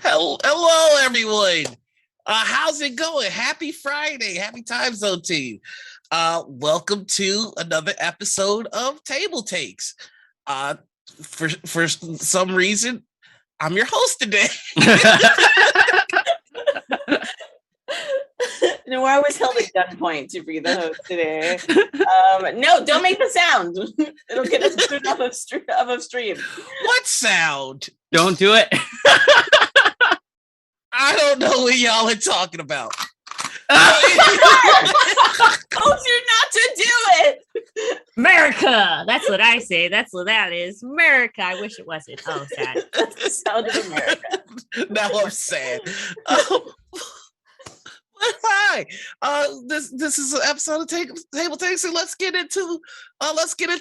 Hello, everyone. How's it going? Happy Friday. Happy time zone team. Welcome to another episode of Tabletakes. Uh, for some reason, I'm your host today. No, I was held at gunpoint to be the host today. No, don't make the sound. It'll get us put off of stream. What sound? Don't do it. I don't know what y'all are talking about. Told you not to do it. America. That's what I say. That's what that is. America. I wish it wasn't. Oh, sad. That's the sound of America. Now I'm sad. Hi. This is an episode of Tabletopes, and let's get into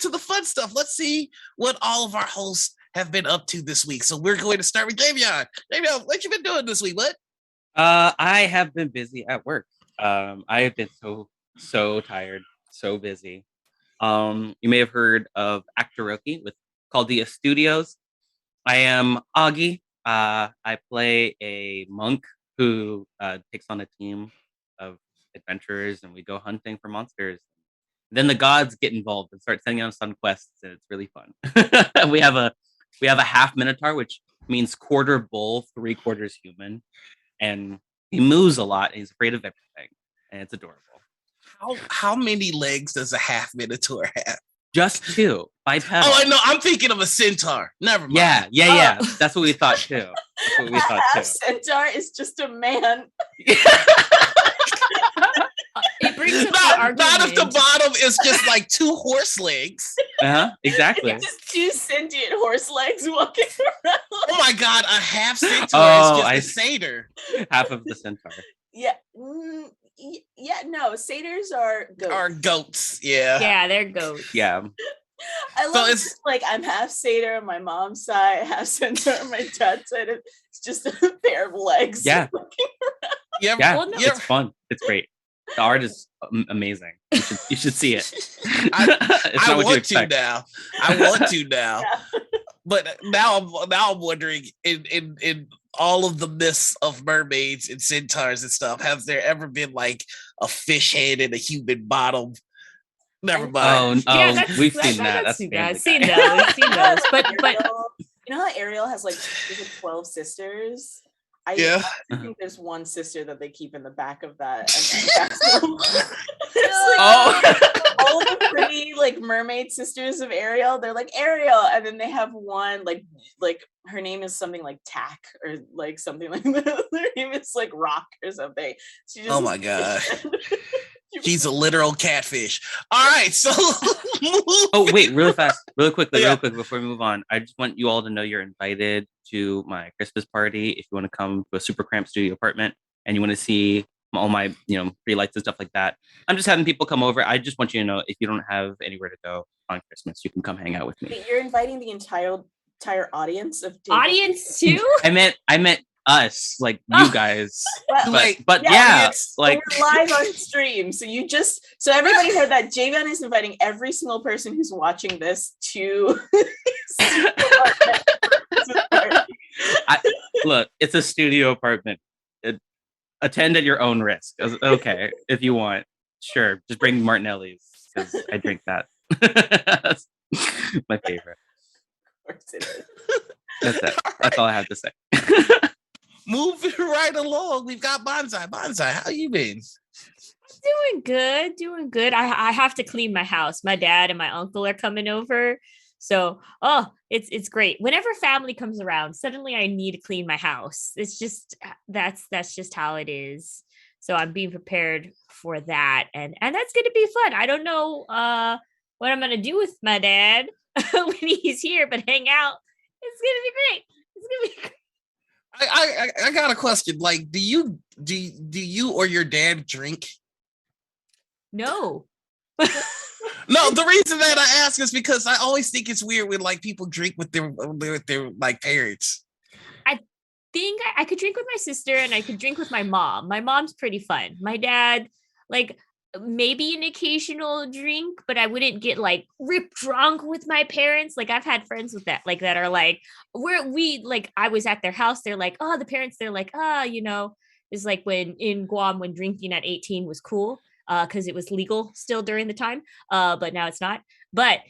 the fun stuff. Let's see what all of our hosts have been up to this week. So we're going to start with Davion. Davion, what you been doing this week? What? I have been busy at work. I have been so tired, so busy. You may have heard of Actoroki with Caldia Studios. I am Augie. I play a monk who takes on a team of adventurers, and we go hunting for monsters. Then the gods get involved and start sending us on quests, and it's really fun. we have a half minotaur, which means quarter bull, 3/4 human, and he moves a lot and he's afraid of everything, and it's adorable. How many legs does a half minotaur have? Just 2 bipedal. Oh, I know. I'm thinking of a centaur. Never mind. Yeah. That's what we thought too. Half centaur is just a man. It brings up the Not argument. if the bottom is just like 2 horse legs. Exactly. It's just 2 sentient horse legs walking around. Oh my god, a half centaur Oh, is I just a satyr. Half of the centaur. Yeah. No, satyrs are goats. Or goats, yeah. Yeah, they're goats. Yeah. I love it's like I'm half satyr on my mom's side, half centaur on my dad's side. It's just a pair of legs. Yeah. Yeah, Well, no. It's fun. It's great. The art is amazing. You should see it. I want to now. Yeah. But now I'm wondering in all of the myths of mermaids and centaurs and stuff, have there ever been like a fish head and a human bottom? Never mind. Yeah, we've seen that. That's seen those. But you know how Ariel has like 12 sisters? I think there's one sister that they keep in the back of that. All the pretty like mermaid sisters of Ariel, they're like Ariel, and then they have one like her name is something like Tack or like something like that. Their name is like Rock or something. Oh my god. She's a literal catfish. All right, so oh wait, really quickly before we move on, I just want you all to know you're invited to my Christmas party. If you want to come to a super cramped studio apartment and you want to see all my free lights and stuff like that, I'm just having people come over. I just want you to know if you don't have anywhere to go on Christmas, you can come hang out with me. You're inviting the entire audience of audience too? I meant us, like you guys. But like we're live on stream. So everybody heard that Javion is inviting every single person who's watching this to look, it's a studio apartment. Attend at your own risk. Okay, if you want, sure. Just bring Martinelli's because I drink that. That's my favorite. Of course it is. That's it. That's all I have to say. Moving right along, we've got Banzai. Banzai, how you been? Doing good. I have to clean my house. My dad and my uncle are coming over. So, it's great. Whenever family comes around, suddenly I need to clean my house. It's just, that's just how it is. So I'm being prepared for that. And that's going to be fun. I don't know what I'm going to do with my dad when he's here, but hang out. It's going to be great. I got a question. Like, do you or your dad drink? No. No, the reason that I ask is because I always think it's weird when like people drink with their like parents. I think I could drink with my sister and I could drink with my mom. My mom's pretty fun. My dad, like, maybe an occasional drink, but I wouldn't get like rip drunk with my parents. Like I've had friends with that, like that are like, I was at their house. They're like, oh, the parents, they're like, it's like when in Guam, when drinking at 18 was cool, because it was legal still during the time. But now it's not. But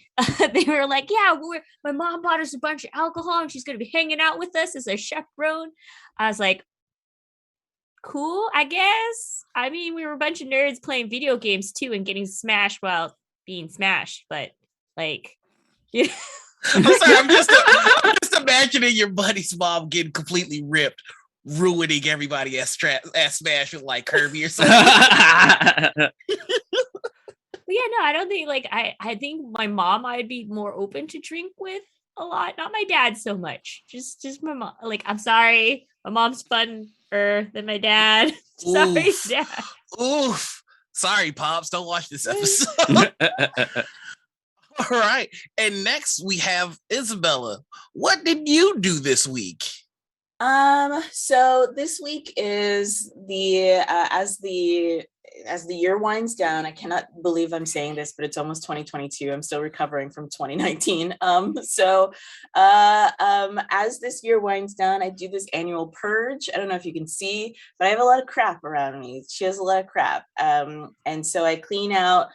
they were like, yeah, my mom bought us a bunch of alcohol and she's going to be hanging out with us as a chaperone. I was like, cool, I guess. I mean, we were a bunch of nerds playing video games too and getting smashed while being smashed, but like, yeah. I'm sorry, I'm just imagining your buddy's mom getting completely ripped, ruining everybody at Smash with like Kirby or something. But yeah, no, I don't think like I think my mom I'd be more open to drink with a lot. Not my dad so much. Just my mom. Like, I'm sorry, my mom's funner than my dad. Sorry, Oof. Dad. Oof. Sorry, Pops. Don't watch this episode. All right. And next we have Isabella. What did you do this week? So this week is as the year winds down. I cannot believe I'm saying this, but it's almost 2022. I'm still recovering from 2019. As this year winds down, I do this annual purge. I don't know if you can see, but I have a lot of crap around me. She has a lot of crap. And so I clean out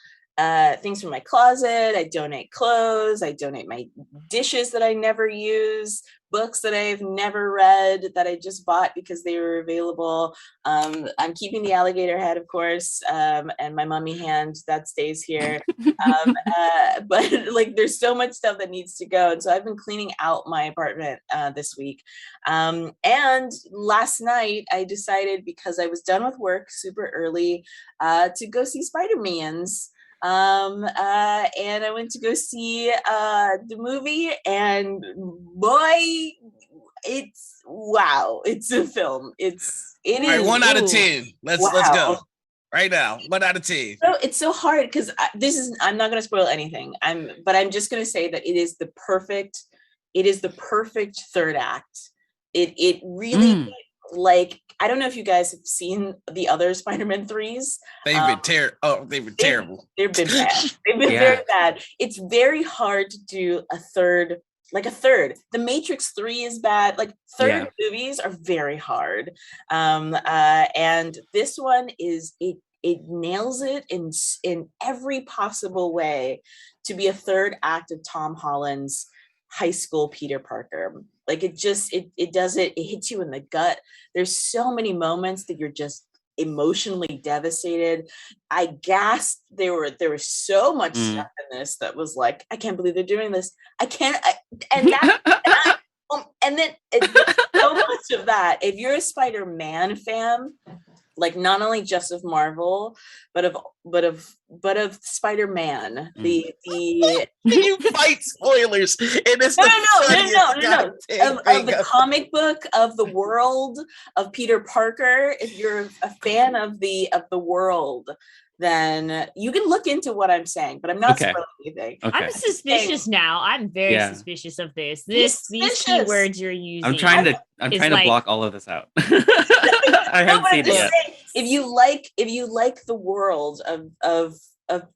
things from my closet. I donate clothes. I donate my dishes that I never use, books that I've never read that I just bought because they were available. I'm keeping the alligator head, of course, and my mummy hand that stays here. But like, there's so much stuff that needs to go, and so I've been cleaning out my apartment this week. And last night I decided, because I was done with work super early, to go see SpiderMan's. And I went to go see the movie, and boy, it's a film. It All right, is 1 out of 10. Let's go right now. 1 out of 10. So it's so hard because I'm not going to spoil anything. But I'm just going to say that it is the perfect third act. It really like, I don't know if you guys have seen the other Spider-Man 3s. They've been terrible. They've been bad. They've been very bad. It's very hard to do a third. The Matrix 3 is bad. Like, third movies are very hard. And this one it nails it in every possible way to be a third act of Tom Holland's high school Peter Parker. Like, it does it hits you in the gut. There's so many moments that you're just emotionally devastated. I gasped. There was so much stuff in this that was like, I can't believe they're doing this. And then so much of that. If you're a Spider-Man fan, like, not only just of Marvel, but of Spider-Man, the you fight spoilers, and it's no, of the comic book, of the world of Peter Parker. If you're a fan of the world, then you can look into what I'm saying, but I'm not spoiling anything. Okay. I'm suspicious now. I'm very suspicious of this. These keywords you're using. I'm trying to block all of this out. I haven't seen it yet. If you like the world of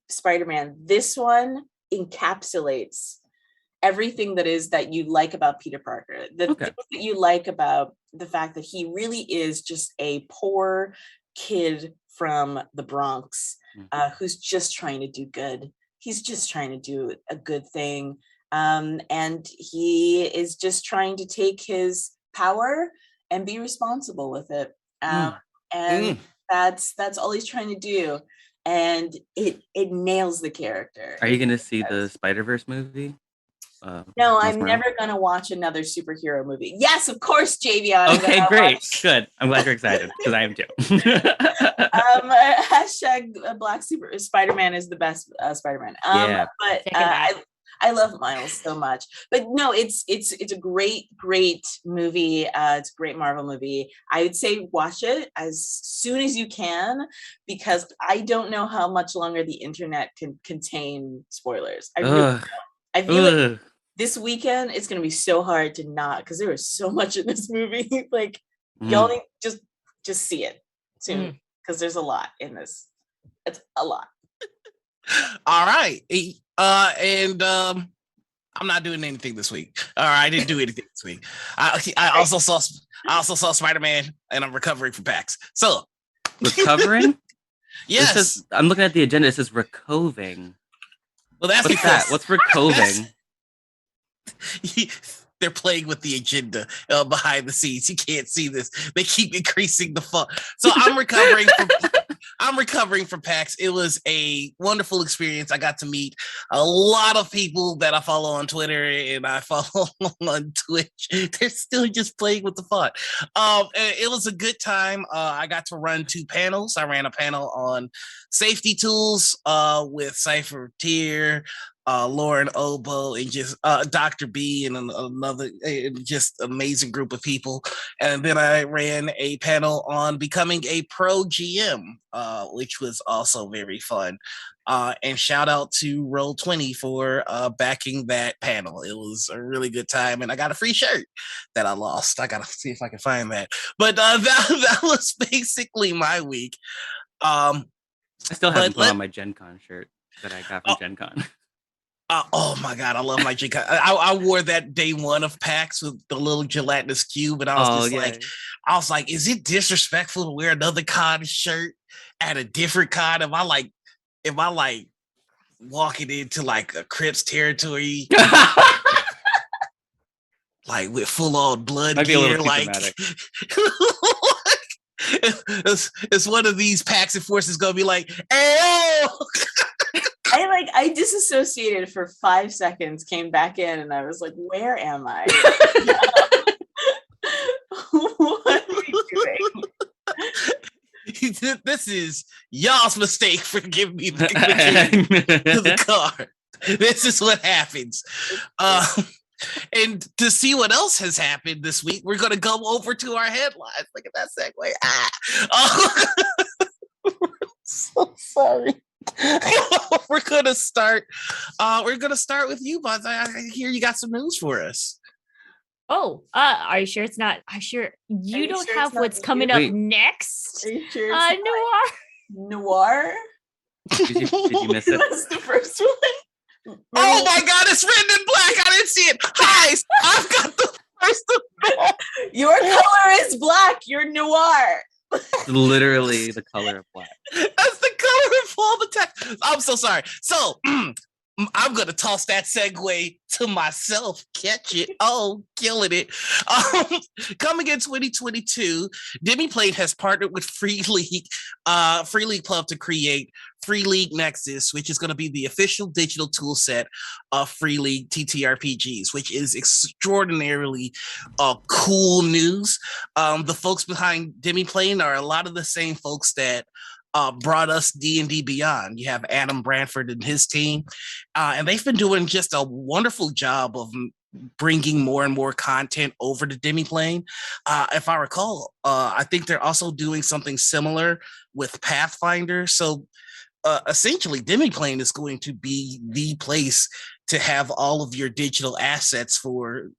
Spider-Man, this one encapsulates everything that you like about Peter Parker. The things that you like about the fact that he really is just a poor kid from the Bronx, who's just trying to do good. He's just trying to do a good thing. And he is just trying to take his power and be responsible with it. And that's all he's trying to do. And it nails the character. Are you going to see the Spider-Verse movie? No, I'm never going to watch another superhero movie. Yes, of course, Javion. Okay, great. Good. I'm glad you're excited, because I am too. # Black Spider-Man is the best Spider-Man. But I love Miles so much. But no, it's a great movie. It's a great Marvel movie. I would say watch it as soon as you can, because I don't know how much longer the internet can contain spoilers. I feel like this weekend it's gonna be so hard to not, because there was so much in this movie. Like, y'all need just see it soon, because there's a lot in this. It's a lot. All right. And I'm not doing anything this week. All right, I didn't do anything this week. I also saw SpiderMan, and I'm recovering from PAX. So Recovering? yes. I'm looking at the agenda. It says recoving. Well, that's What's that? What's recoving? They're playing with the agenda behind the scenes. You can't see this. They keep increasing the fun. So I'm recovering from PAX. It was a wonderful experience. I got to meet a lot of people that I follow on Twitter and I follow on Twitch. They're still just playing with the fun. It was a good time. I got to run 2 panels. I ran a panel on safety tools with Cypher Tier, Lauren Obo, and just Dr. B and another just amazing group of people. And then I ran a panel on becoming a pro GM, which was also very fun. And shout out to Roll20 for backing that panel. It was a really good time, and I got a free shirt that I lost. I gotta see if I can find that. But that was basically my week. I still haven't put on my Gen Con shirt that I got from Gen Con. Oh my God, I love my Gen Con. I wore that day one of PAX with the little gelatinous cube, and I was like, is it disrespectful to wear another con shirt at a different con? Am I like walking into like a Crips territory? Like with full on blood Might gear, like it's one of these PAX enforcers gonna be like, "Hey!" I disassociated for 5 seconds, came back in, and I was like, "Where am I? What are we doing?" This is y'all's mistake for giving me the to the car. This is what happens. And to see what else has happened this week, we're going to go over to our headlines. Look at that segue. So sorry. We're gonna start with you, Banzai. I hear you got some news for us. Oh, are you sure it's not? You don't have what's coming up next? Are you sure it's Noir? Did you miss it? That's the first one. Oh my God, it's written in black. I didn't see it. Hi, I've got the first one. Your color is black. You're noir. It's literally the color of black. That's the color of all the text. I'm so sorry. So I'm gonna toss that segue to myself. Catch it. Oh, killing it. Coming in 2022, Demiplane has partnered with Free League Club to create Free League Nexus, which is going to be the official digital tool set of Free League TTRPGs, which is extraordinarily cool news. The folks behind Demiplane are a lot of the same folks that brought us D&D Beyond. You have Adam Branford and his team, and they've been doing just a wonderful job of bringing more and more content over to Demiplane. If I recall, I think they're also doing something similar with Pathfinder. So essentially, Demiplane is going to be the place to have all of your digital assets for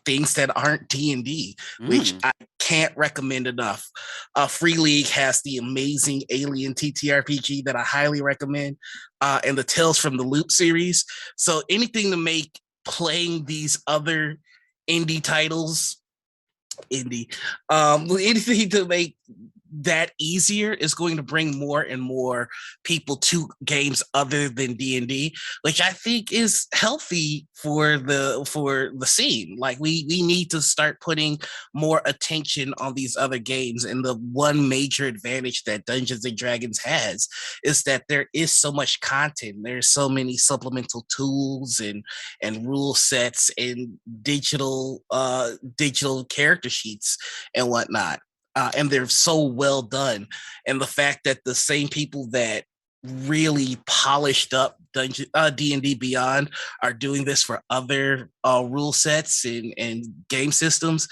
things that aren't D&D, which I can't recommend enough. Free League has the amazing Alien TTRPG that I highly recommend, and the Tales from the Loop series. So anything to make playing these other indie titles, anything to make that easier is going to bring more and more people to games other than D&D, which I think is healthy for the scene. Like we need to start putting more attention on these other games. And the one major advantage that Dungeons and Dragons has is that there is so much content. There's so many supplemental tools and rule sets and digital character sheets and whatnot. And they're so well done. And the fact that the same people that really polished up D&D Beyond are doing this for other rule sets and game systems,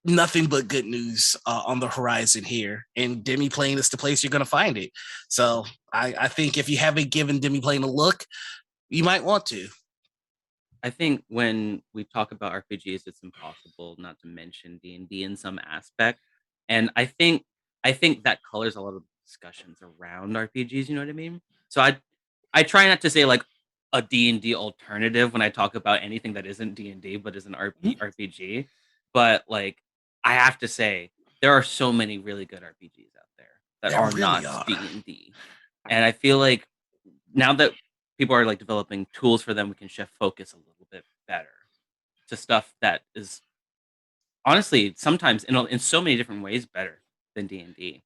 nothing but good news on the horizon here. And Demiplane is the place you're going to find it. So I think if you haven't given Demiplane a look, you might want to. I think when we talk about RPGs, it's impossible not to mention D&D in some aspect. And I think that colors a lot of discussions around RPGs. You know what I mean? So I try not to say like a D&D alternative when I talk about anything that isn't D&D but is an RPG. But like I have to say there are so many really good RPGs out there that There are really not are. D&D. And I feel like now that people are like developing tools for them, we can shift focus a little bit better to stuff that is honestly sometimes in so many different ways better than D&D.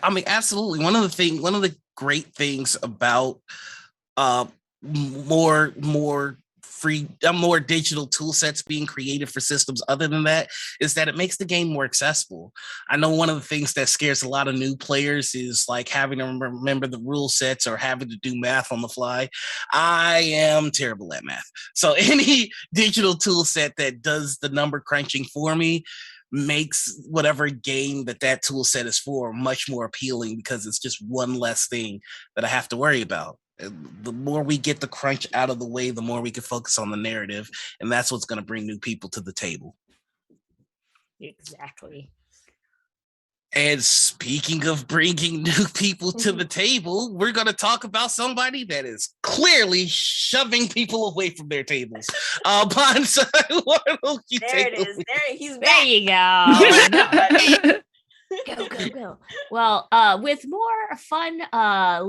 I mean, absolutely. One of the great things about uh more free more digital tool sets being created for systems other than that is that it makes the game more accessible. I know one of the things that scares a lot of new players is like having to remember the rule sets or having to do math on the fly. I am terrible at math, so any digital tool set that does the number crunching for me makes whatever game that tool set is for much more appealing, because it's just one less thing that I have to worry about. The more we get the crunch out of the way, the more we can focus on the narrative, and that's what's going to bring new people to the table. Exactly. And speaking of bringing new people to the table, we're going to talk about somebody that is clearly shoving people away from their tables. Banzai, why don't you take There it is. He's There back. you go. Go. Well, with more fun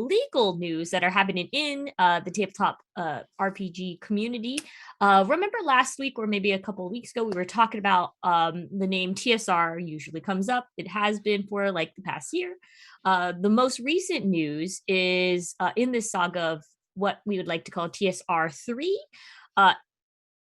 legal news that are happening in the tabletop RPG community. Remember last week or maybe a couple of weeks ago, we were talking about the name TSR usually comes up. It has been for like the past year. The most recent news is in this saga of what we would like to call TSR 3.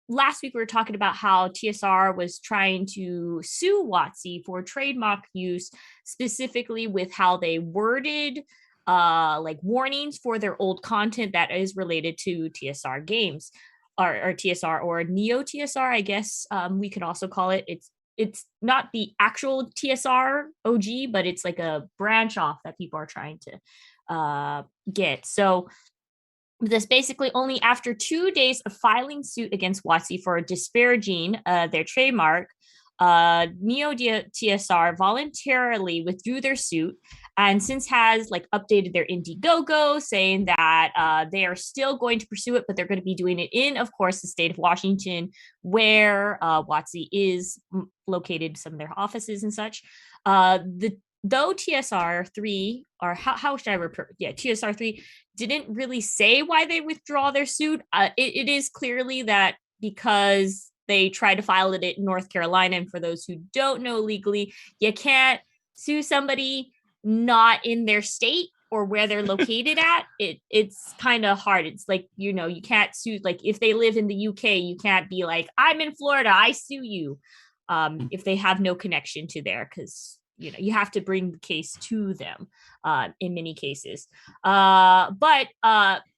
Last week we were talking about how TSR was trying to sue Watsi for trademark use, specifically with how they worded like warnings for their old content that is related to TSR games, or TSR or Neo TSR, I guess we could also call it. It's not the actual TSR OG, but it's like a branch off that people are trying to get. So this basically only after 2 days of filing suit against Watsi for disparaging their trademark, Neo TSR voluntarily withdrew their suit, and since has like updated their Indiegogo saying that they are still going to pursue it, but they're going to be doing it in, of course, the state of Washington, where Watsi is located, some of their offices and such. Though TSR 3, or how should I refer? Yeah, TSR 3 didn't really say why they withdraw their suit. It is clearly that because they tried to file it in North Carolina. And for those who don't know legally, you can't sue somebody not in their state or where they're located at. It's kind of hard. It's like, you can't sue, like if they live in the UK, you can't be like, I'm in Florida, I sue you, if they have no connection to there, because you have to bring the case to them in many cases. But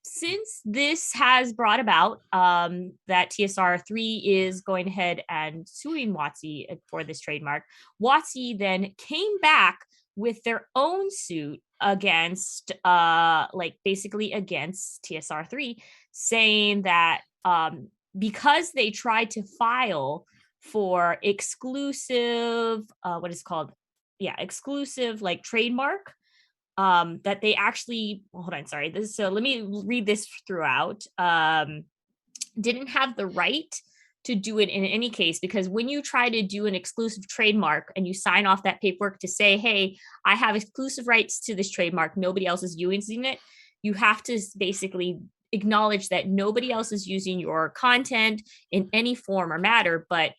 since this has brought about that TSR 3 is going ahead and suing Watsi for this trademark, Watsi then came back with their own suit against, basically against TSR 3, saying that because they tried to file for exclusive, exclusive like trademark, that they actually, hold on, sorry, so let me read this throughout, didn't have the right to do it in any case, because when you try to do an exclusive trademark and you sign off that paperwork to say, hey, I have exclusive rights to this trademark, nobody else is using it, you have to basically acknowledge that nobody else is using your content in any form or matter. But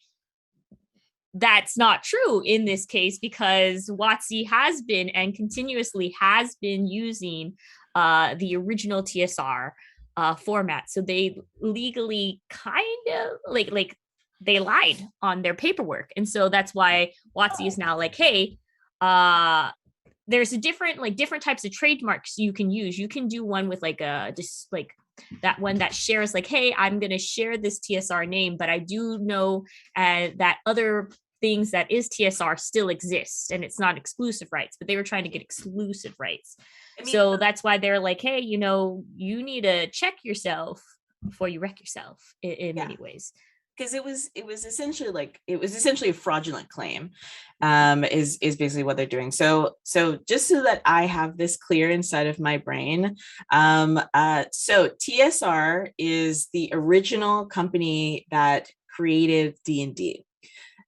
that's not true in this case, because Watsi has been and continuously has been using the original TSR format. So they legally kind of like they lied on their paperwork. And so that's why Watsi is now like, hey, there's a different types of trademarks you can use. You can do one with like a just like that one that shares like, hey, I'm going to share this TSR name, but I do know that other things that is TSR still exists and it's not exclusive rights, but they were trying to get exclusive rights. So that's why they're like, hey, you need to check yourself before you wreck yourself in many ways. because it was essentially a fraudulent claim, is basically what they're doing. So just so that I have this clear inside of my brain, so TSR is the original company that created D&D.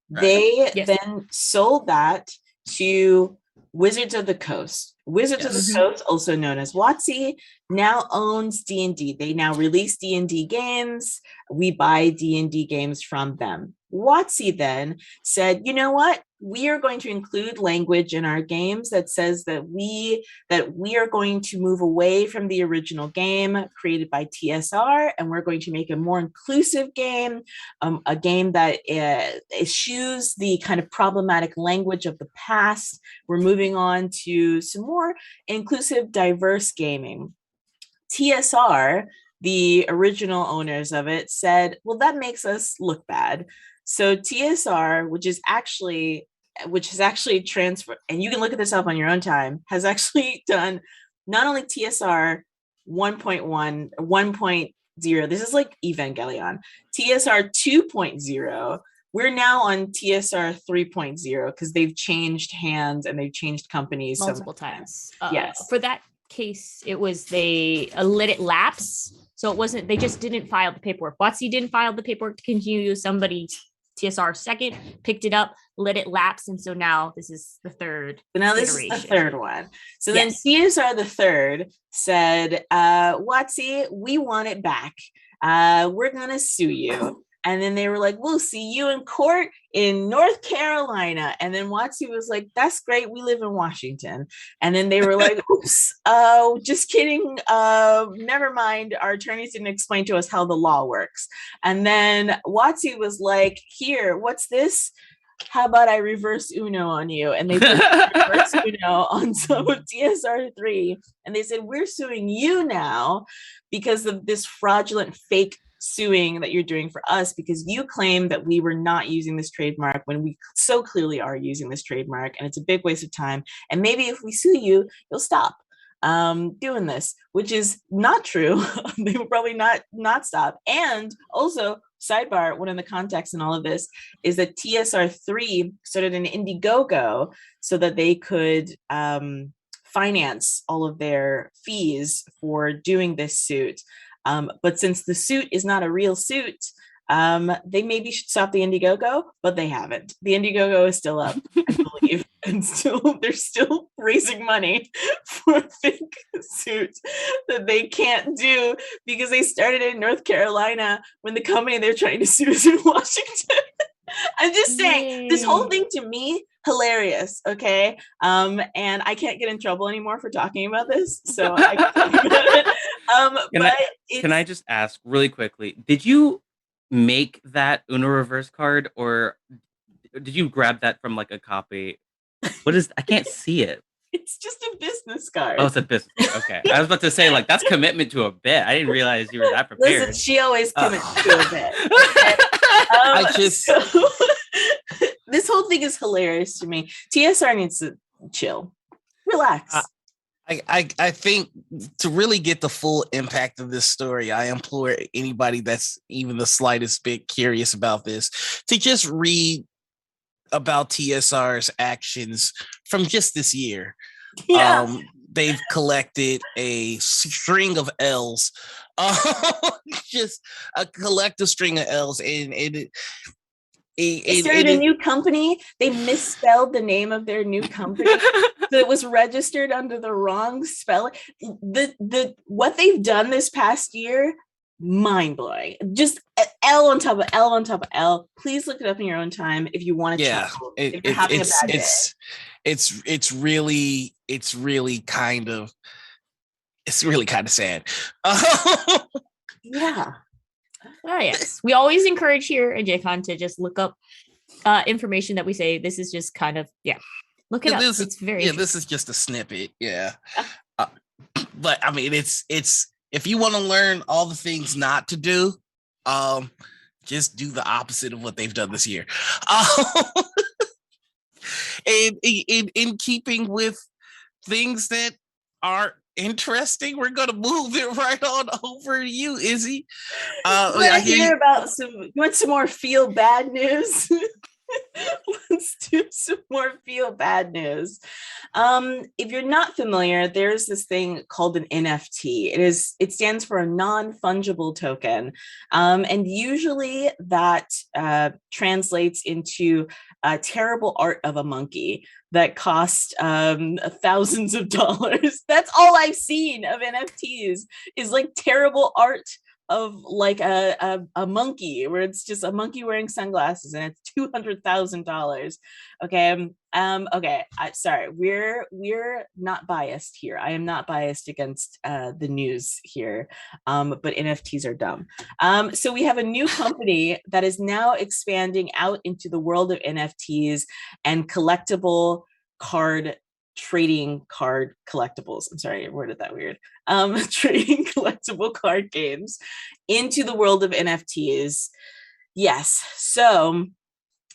Right. They Yes. then sold that to Wizards of the Coast. Wizards of the Coast, also known as Watsi, now owns D&D. They now release D&D games. We buy D&D games from them. Watsi then said, you know what? We are going to include language in our games that says that we are going to move away from the original game created by TSR, and we're going to make a more inclusive game, a game that eschews the kind of problematic language of the past. We're moving on to some more inclusive, diverse gaming. TSR, the original owners of it, said, well, that makes us look bad. So TSR, which has actually transferred, and you can look at this up on your own time, has actually done not only TSR 1.1, 1.0, this is like Evangelion, TSR 2.0, we're now on TSR 3.0 because they've changed hands and they've changed companies multiple times. Yes. For that case, it was they let it lapse. So it wasn't, they just didn't file the paperwork. Watsi didn't file the paperwork to continue. Somebody, TSR second, picked it up, let it lapse. And so now this is the third. So now this iteration. is the third one. So Yes. then TSR the third said, Watsi, we want it back. We're going to sue you. And then they were like, we'll see you in court in North Carolina. And then Watsi was like, that's great. We live in Washington. And then they were like, oops, just kidding. Never mind. Our attorneys didn't explain to us how the law works. And then Watsi was like, here, what's this? How about I reverse Uno on you? And they put reverse Uno on some of TSR3. And they said, we're suing you now because of this fraudulent fake suing that you're doing for us, because you claim that we were not using this trademark when we so clearly are using this trademark, and it's a big waste of time. And maybe if we sue you, you'll stop doing this, which is not true. They will probably not stop. And also, sidebar, one of the contexts in all of this is that TSR3 started an Indiegogo so that they could finance all of their fees for doing this suit. But since the suit is not a real suit, they maybe should stop the Indiegogo, but they haven't. The Indiegogo is still up, I believe, and they're still raising money for a fake suit that they can't do because they started in North Carolina when the company they're trying to sue is in Washington. I'm just saying, this whole thing to me, hilarious, okay? And I can't get in trouble anymore for talking about this, so I can talk about it. Can I just ask really quickly, did you make that Uno reverse card, or did you grab that from like a copy? What is, I can't see it. It's just a business card. Oh, it's a business. Okay. I was about to say, like, that's commitment to a bit. I didn't realize you were that prepared. Listen, she always commits to a bit. Okay? This whole thing is hilarious to me. TSR needs to chill, relax. I think to really get the full impact of this story, I implore anybody that's even the slightest bit curious about this to just read about TSR's actions from just this year. Yeah. They've collected a string of L's, just a collective string of L's, and they started a new company. They misspelled the name of their new company. So it was registered under the wrong spelling. What they've done this past year, mind-blowing. Just L on top of L on top of L. Please look it up in your own time if you want to check. If you're having a bad day. It's really kind of sad. Yeah. Oh, yes. We always encourage here at JCon to just look up information that we say. This is just kind of, look it up. It's very this is just a snippet. Yeah. But I mean, it's if you want to learn all the things not to do, just do the opposite of what they've done this year. And in keeping with things that are interesting, we're gonna move it right on over to you, Izzy. I hear about you want some more feel bad news? Let's do some more feel bad news. If you're not familiar, there's this thing called an NFT. It stands for a non-fungible token, and usually that translates into a terrible art of a monkey that cost thousands of dollars. That's all I've seen of NFTs is like terrible art of like a monkey, where it's just a monkey wearing sunglasses and it's $200,000. Okay. Okay. Sorry, we're not biased here. I am not biased against the news here. But NFTs are dumb. So we have a new company that is now expanding out into the world of NFTs and collectible trading card collectibles. I'm sorry, I worded that weird. Trading collectible card games into the world of NFTs. Yes. So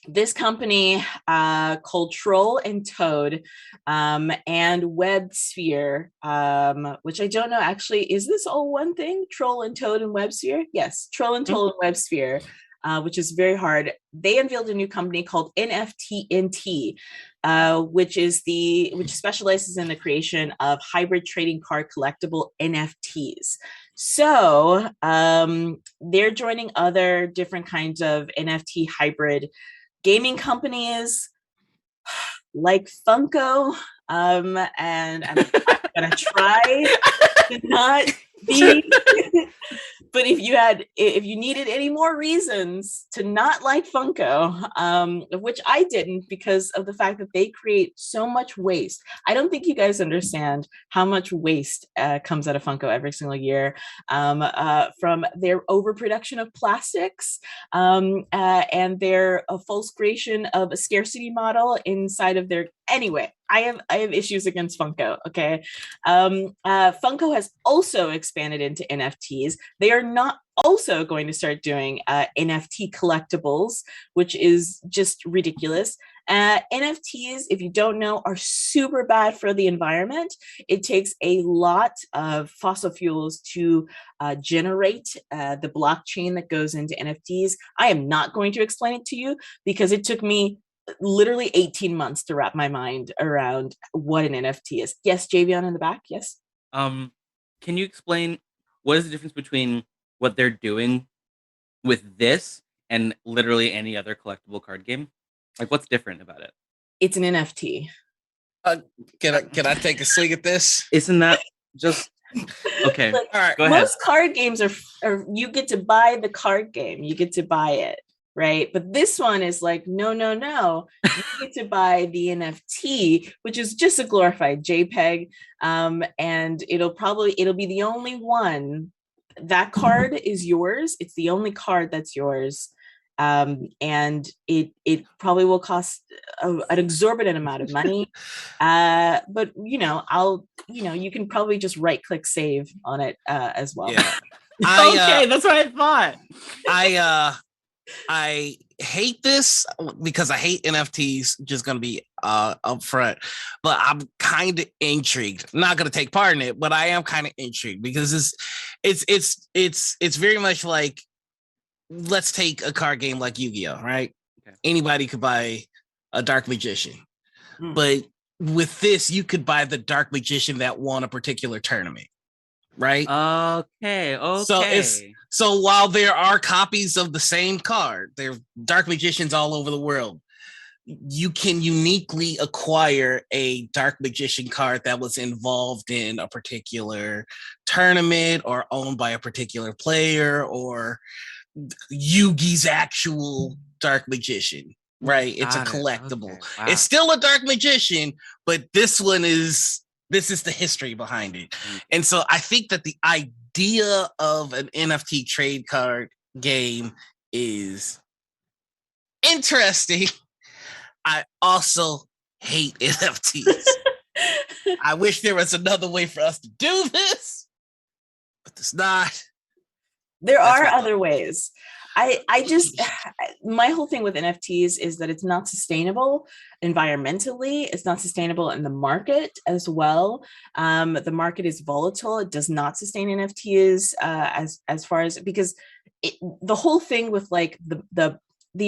this company called Troll and Toad and WebSphere, which I don't know, actually, is this all one thing? Troll and Toad and WebSphere? Yes, Troll and Toad and WebSphere, which is very hard. They unveiled a new company called NFTNT, which specializes in the creation of hybrid trading card collectible NFTs. So they're joining other different kinds of NFT hybrid gaming companies like Funko, and I'm gonna try to not be. But if you needed any more reasons to not like Funko, which I didn't, because of the fact that they create so much waste. I don't think you guys understand how much waste comes out of Funko every single year, from their overproduction of plastics and their false creation of a scarcity model inside of their. Anyway, I have issues against Funko. Okay, Funko has also expanded into NFTs. They are not also going to start doing NFT collectibles, which is just ridiculous. NFTs, if you don't know, are super bad for the environment. It takes a lot of fossil fuels to generate the blockchain that goes into NFTs. I am not going to explain it to you because it took me literally 18 months to wrap my mind around what an NFT is. Yes, Javion in the back. Yes. Can you explain what is the difference between what they're doing with this and literally any other collectible card game? Like, what's different about it? It's an NFT. Can I take a swing at this? Isn't that just okay? Like, all right, go ahead. Most card games are you get to buy the card game, you get to buy it, right? But this one is like, no, you get to buy the NFT, which is just a glorified JPEG, and it'll be the only one. That card is yours. It's the only card that's yours. And it probably will cost an exorbitant amount of money. But you can probably just right click save on it as well. Yeah. Okay, that's what I thought. I hate this because I hate NFTs, just gonna be upfront, but I'm kind of intrigued. I'm not gonna take part in it, but I am kind of intrigued because it's very much like, let's take a card game like Yu-Gi-Oh, right? Okay. Anybody could buy a Dark Magician, but with this, you could buy the Dark Magician that won a particular tournament, right? Okay. So while there are copies of the same card, there are Dark Magicians all over the world. You can uniquely acquire a Dark Magician card that was involved in a particular tournament or owned by a particular player, or Yugi's actual Dark Magician, right? It's a collectible. Okay. Wow. It's still a Dark Magician, but this is the history behind it. And so I think that the idea of an NFT trade card game is interesting. I also hate NFTs. I wish there was another way for us to do this, but there's not. There are other ways. I just my whole thing with NFTs is that it's not sustainable environmentally. It's not sustainable in the market as well. The market is volatile. It does not sustain NFTs as far as, because the whole thing with like the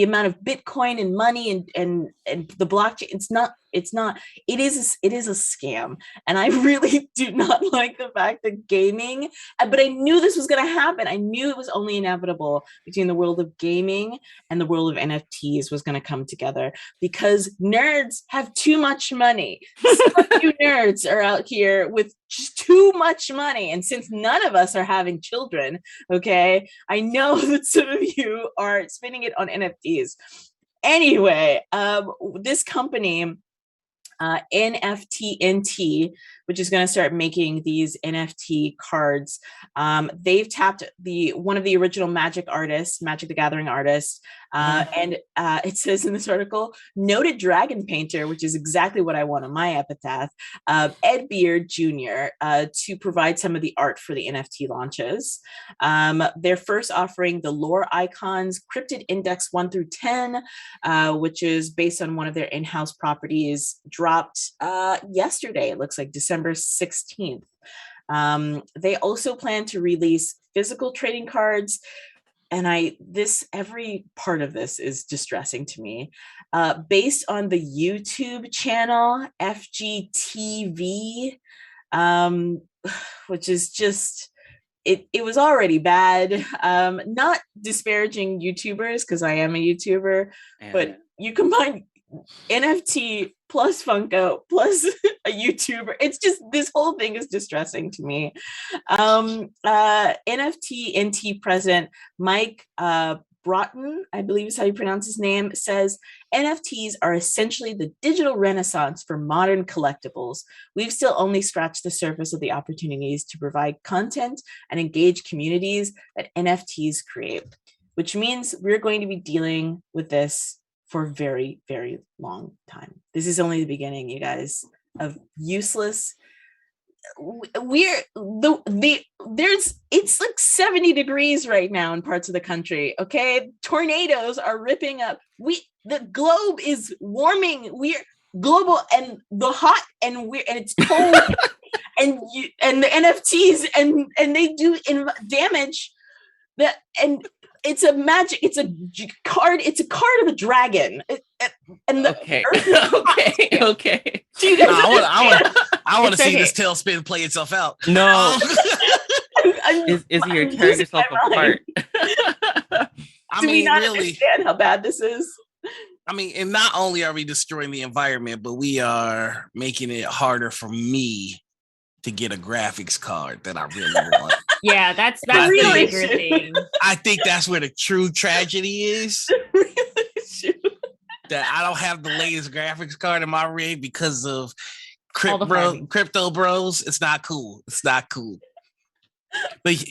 amount of Bitcoin and money and the blockchain, it is a scam. And I really do not like the fact that gaming, but I knew this was going to happen. I knew it was only inevitable between the world of gaming and the world of NFTs was going to come together, because nerds have too much money. Some of you nerds are out here with just too much money. And since none of us are having children, okay, I know that some of you are spending it on NFTs. Anyway, this company, NFTNT, which is going to start making these NFT cards. They've tapped one of the original Magic the Gathering artists, and it says in this article, noted dragon painter, which is exactly what I want on my epitaph, Ed Beard Jr., to provide some of the art for the NFT launches. They're first offering the lore icons, Cryptid Index 1 through 10, which is based on one of their in-house properties, dropped yesterday. It looks like December 16th. They also plan to release physical trading cards, and every part of this is distressing to me. Based on the YouTube channel FGTV, which is just, it was already bad. Not disparaging YouTubers, because I am a YouTuber, but you combine NFT plus Funko plus a YouTuber. It's just, this whole thing is distressing to me. NFTNT president Mike Broughton, I believe is how you pronounce his name, says NFTs are essentially the digital renaissance for modern collectibles. We've still only scratched the surface of the opportunities to provide content and engage communities that NFTs create, which means we're going to be dealing with this for a very, very long time. This is only the beginning, you guys, of useless. It's like 70 degrees right now in parts of the country. Okay, tornadoes are ripping up. The globe is warming. We're global, and it's cold, and the NFTs and they do damage that. And it's a card of a dragon. And okay. Do you guys I want to see this tailspin play itself out. No. Izzy, you're tearing yourself apart. Do we not understand how bad this is? I mean, and not only are we destroying the environment, but we are making it harder for me to get a graphics card that I really want. Yeah, that's the bigger thing. I think that's where the true tragedy is. That I don't have the latest graphics card in my rig because of crypto bros. It's not cool. But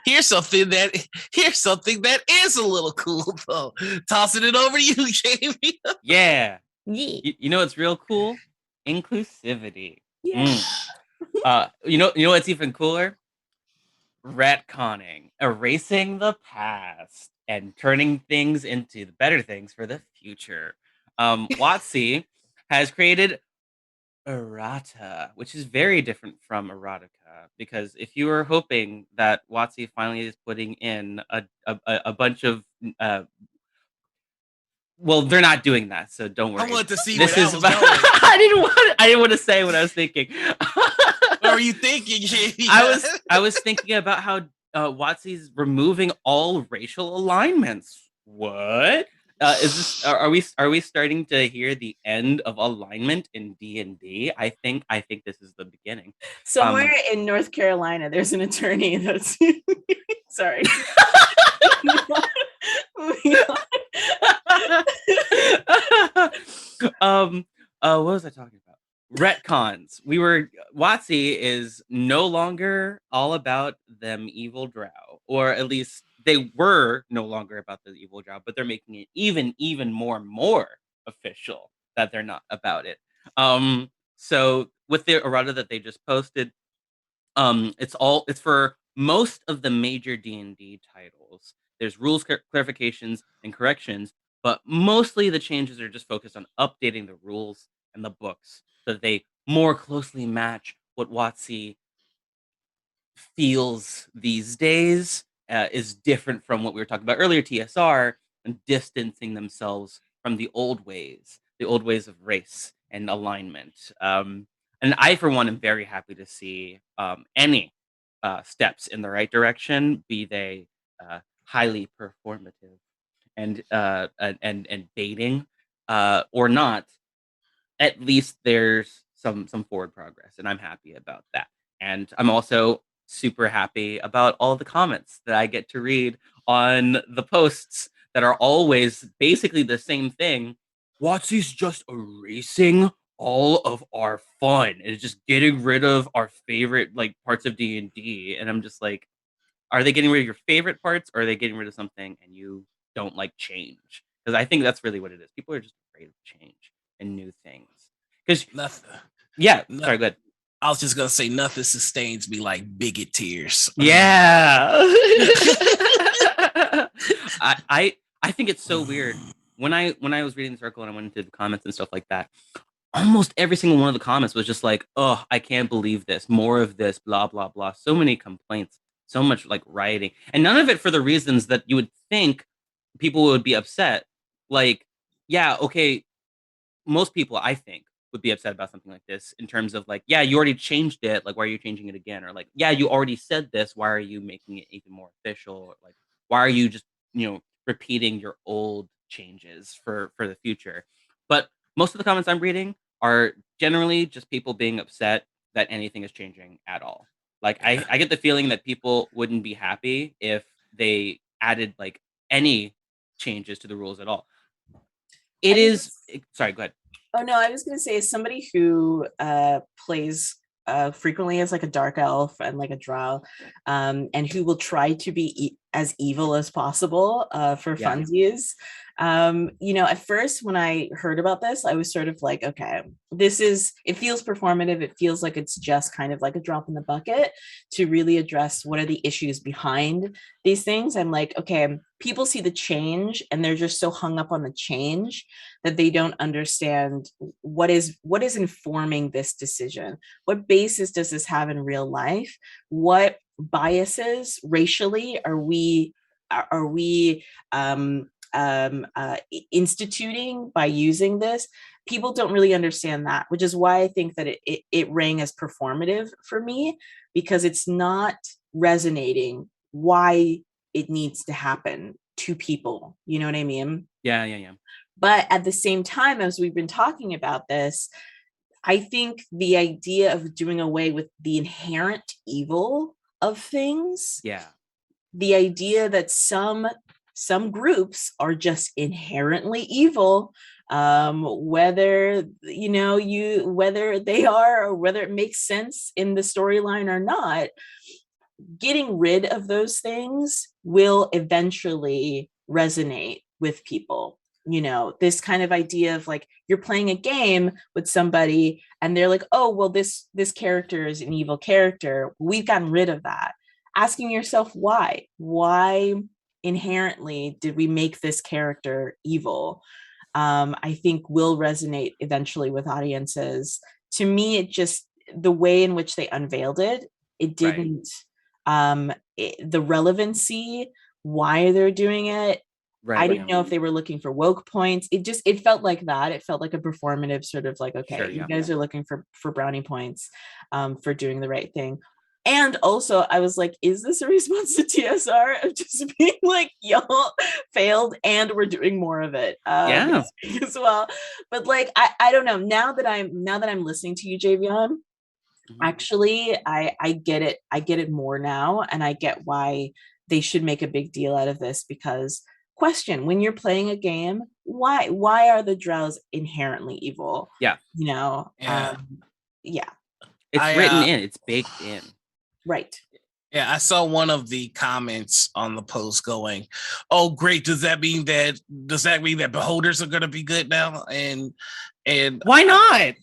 here's something that is a little cool though. Tossing it over to you, Jamie. Yeah. You know what's real cool? Inclusivity. Yeah. You know what's even cooler? Retconning, erasing the past and turning things into the better things for the future. Watsi has created errata, which is very different from erotica, because if you were hoping that Watsi finally is putting in a bunch of well, they're not doing that, so don't worry. I wanted to see this where is that was going. I didn't want to say what I was thinking. What were you thinking, Jamie? I was thinking about how Watsi's removing all racial alignments. What? Is this? Are we starting to hear the end of alignment in D&D? I think this is the beginning. Somewhere in North Carolina, there's an attorney that's sorry. What was I talking about? Retcons. Watsi is no longer all about them evil Drow, or at least they were no longer about the evil Drow, but they're making it even more official that they're not about it. So with the errata that they just posted, it's for most of the major D&D titles. There's rules clarifications and corrections, but mostly the changes are just focused on updating the rules and the books so that they more closely match what Watsi feels these days, is different from what we were talking about earlier, TSR, and distancing themselves from the old ways of race and alignment. And I, for one, am very happy to see any steps in the right direction, be they highly performative and baiting or not. At least there's some forward progress, and I'm happy about that. And I'm also super happy about all the comments that I get to read on the posts that are always basically the same thing. Watsi's just erasing all of our fun. It's just getting rid of our favorite like parts of D&D. And I'm just like, are they getting rid of your favorite parts, or are they getting rid of something and you don't like change? Because I think that's really what it is. People are just afraid of change and new things. Because Nothing. yeah, No- sorry, go ahead. I was just gonna say nothing sustains me like bigot tears. Yeah. I think it's so weird. When I was reading this article and I went into the comments and stuff like that, almost every single one of the comments was just like, oh, I can't believe this, more of this, blah, blah, blah. So many complaints, so much like rioting. And none of it for the reasons that you would think people would be upset. Like, yeah, okay, most people, I think, would be upset about something like this in terms of like, yeah, you already changed it. Like, why are you changing it again? Or like, yeah, you already said this. Why are you making it even more official? Or like, why are you just, repeating your old changes for the future? But most of the comments I'm reading are generally just people being upset that anything is changing at all. Like, I get the feeling that people wouldn't be happy if they added like any changes to the rules at all. Sorry, go ahead. Oh no, I was gonna say, as somebody who plays frequently as like a dark elf and like a drow, and who will try to be as evil as possible for Yeah. funsies. At first when I heard about this, I was sort of like, okay, it feels performative. It feels like it's just kind of like a drop in the bucket to really address what are the issues behind these things. I'm like, okay, people see the change and they're just so hung up on the change that they don't understand what is informing this decision. What basis does this have in real life? What biases racially are we instituting by using this? People don't really understand that, which is why I think that it rang as performative for me, because it's not resonating why it needs to happen to people. You know what I mean? Yeah. But at the same time, as we've been talking about this, I think the idea of doing away with the inherent evil of things, the idea that some groups are just inherently evil, whether whether they are or whether it makes sense in the storyline or not, getting rid of those things will eventually resonate with people. This kind of idea of like, you're playing a game with somebody and they're like, oh, well, this character is an evil character. We've gotten rid of that. Asking yourself why inherently did we make this character evil? I think will resonate eventually with audiences. To me, it just, the way in which they unveiled it didn't, the relevancy, why they're doing it. I didn't know if they were looking for woke points. It felt like that. It felt like a performative sort of like, okay, you guys are looking for brownie points for doing the right thing. And also I was like, is this a response to TSR of just being like, y'all failed and we're doing more of it as well. But like, I don't know, now that I'm listening to you, Javion, actually I get it more now, and I get why they should make a big deal out of this. Because question, when you're playing a game, why are the drows inherently evil? It's written in, it's baked in, right? I saw one of the comments on the post going, oh great, does that mean that beholders are going to be good now? And why not?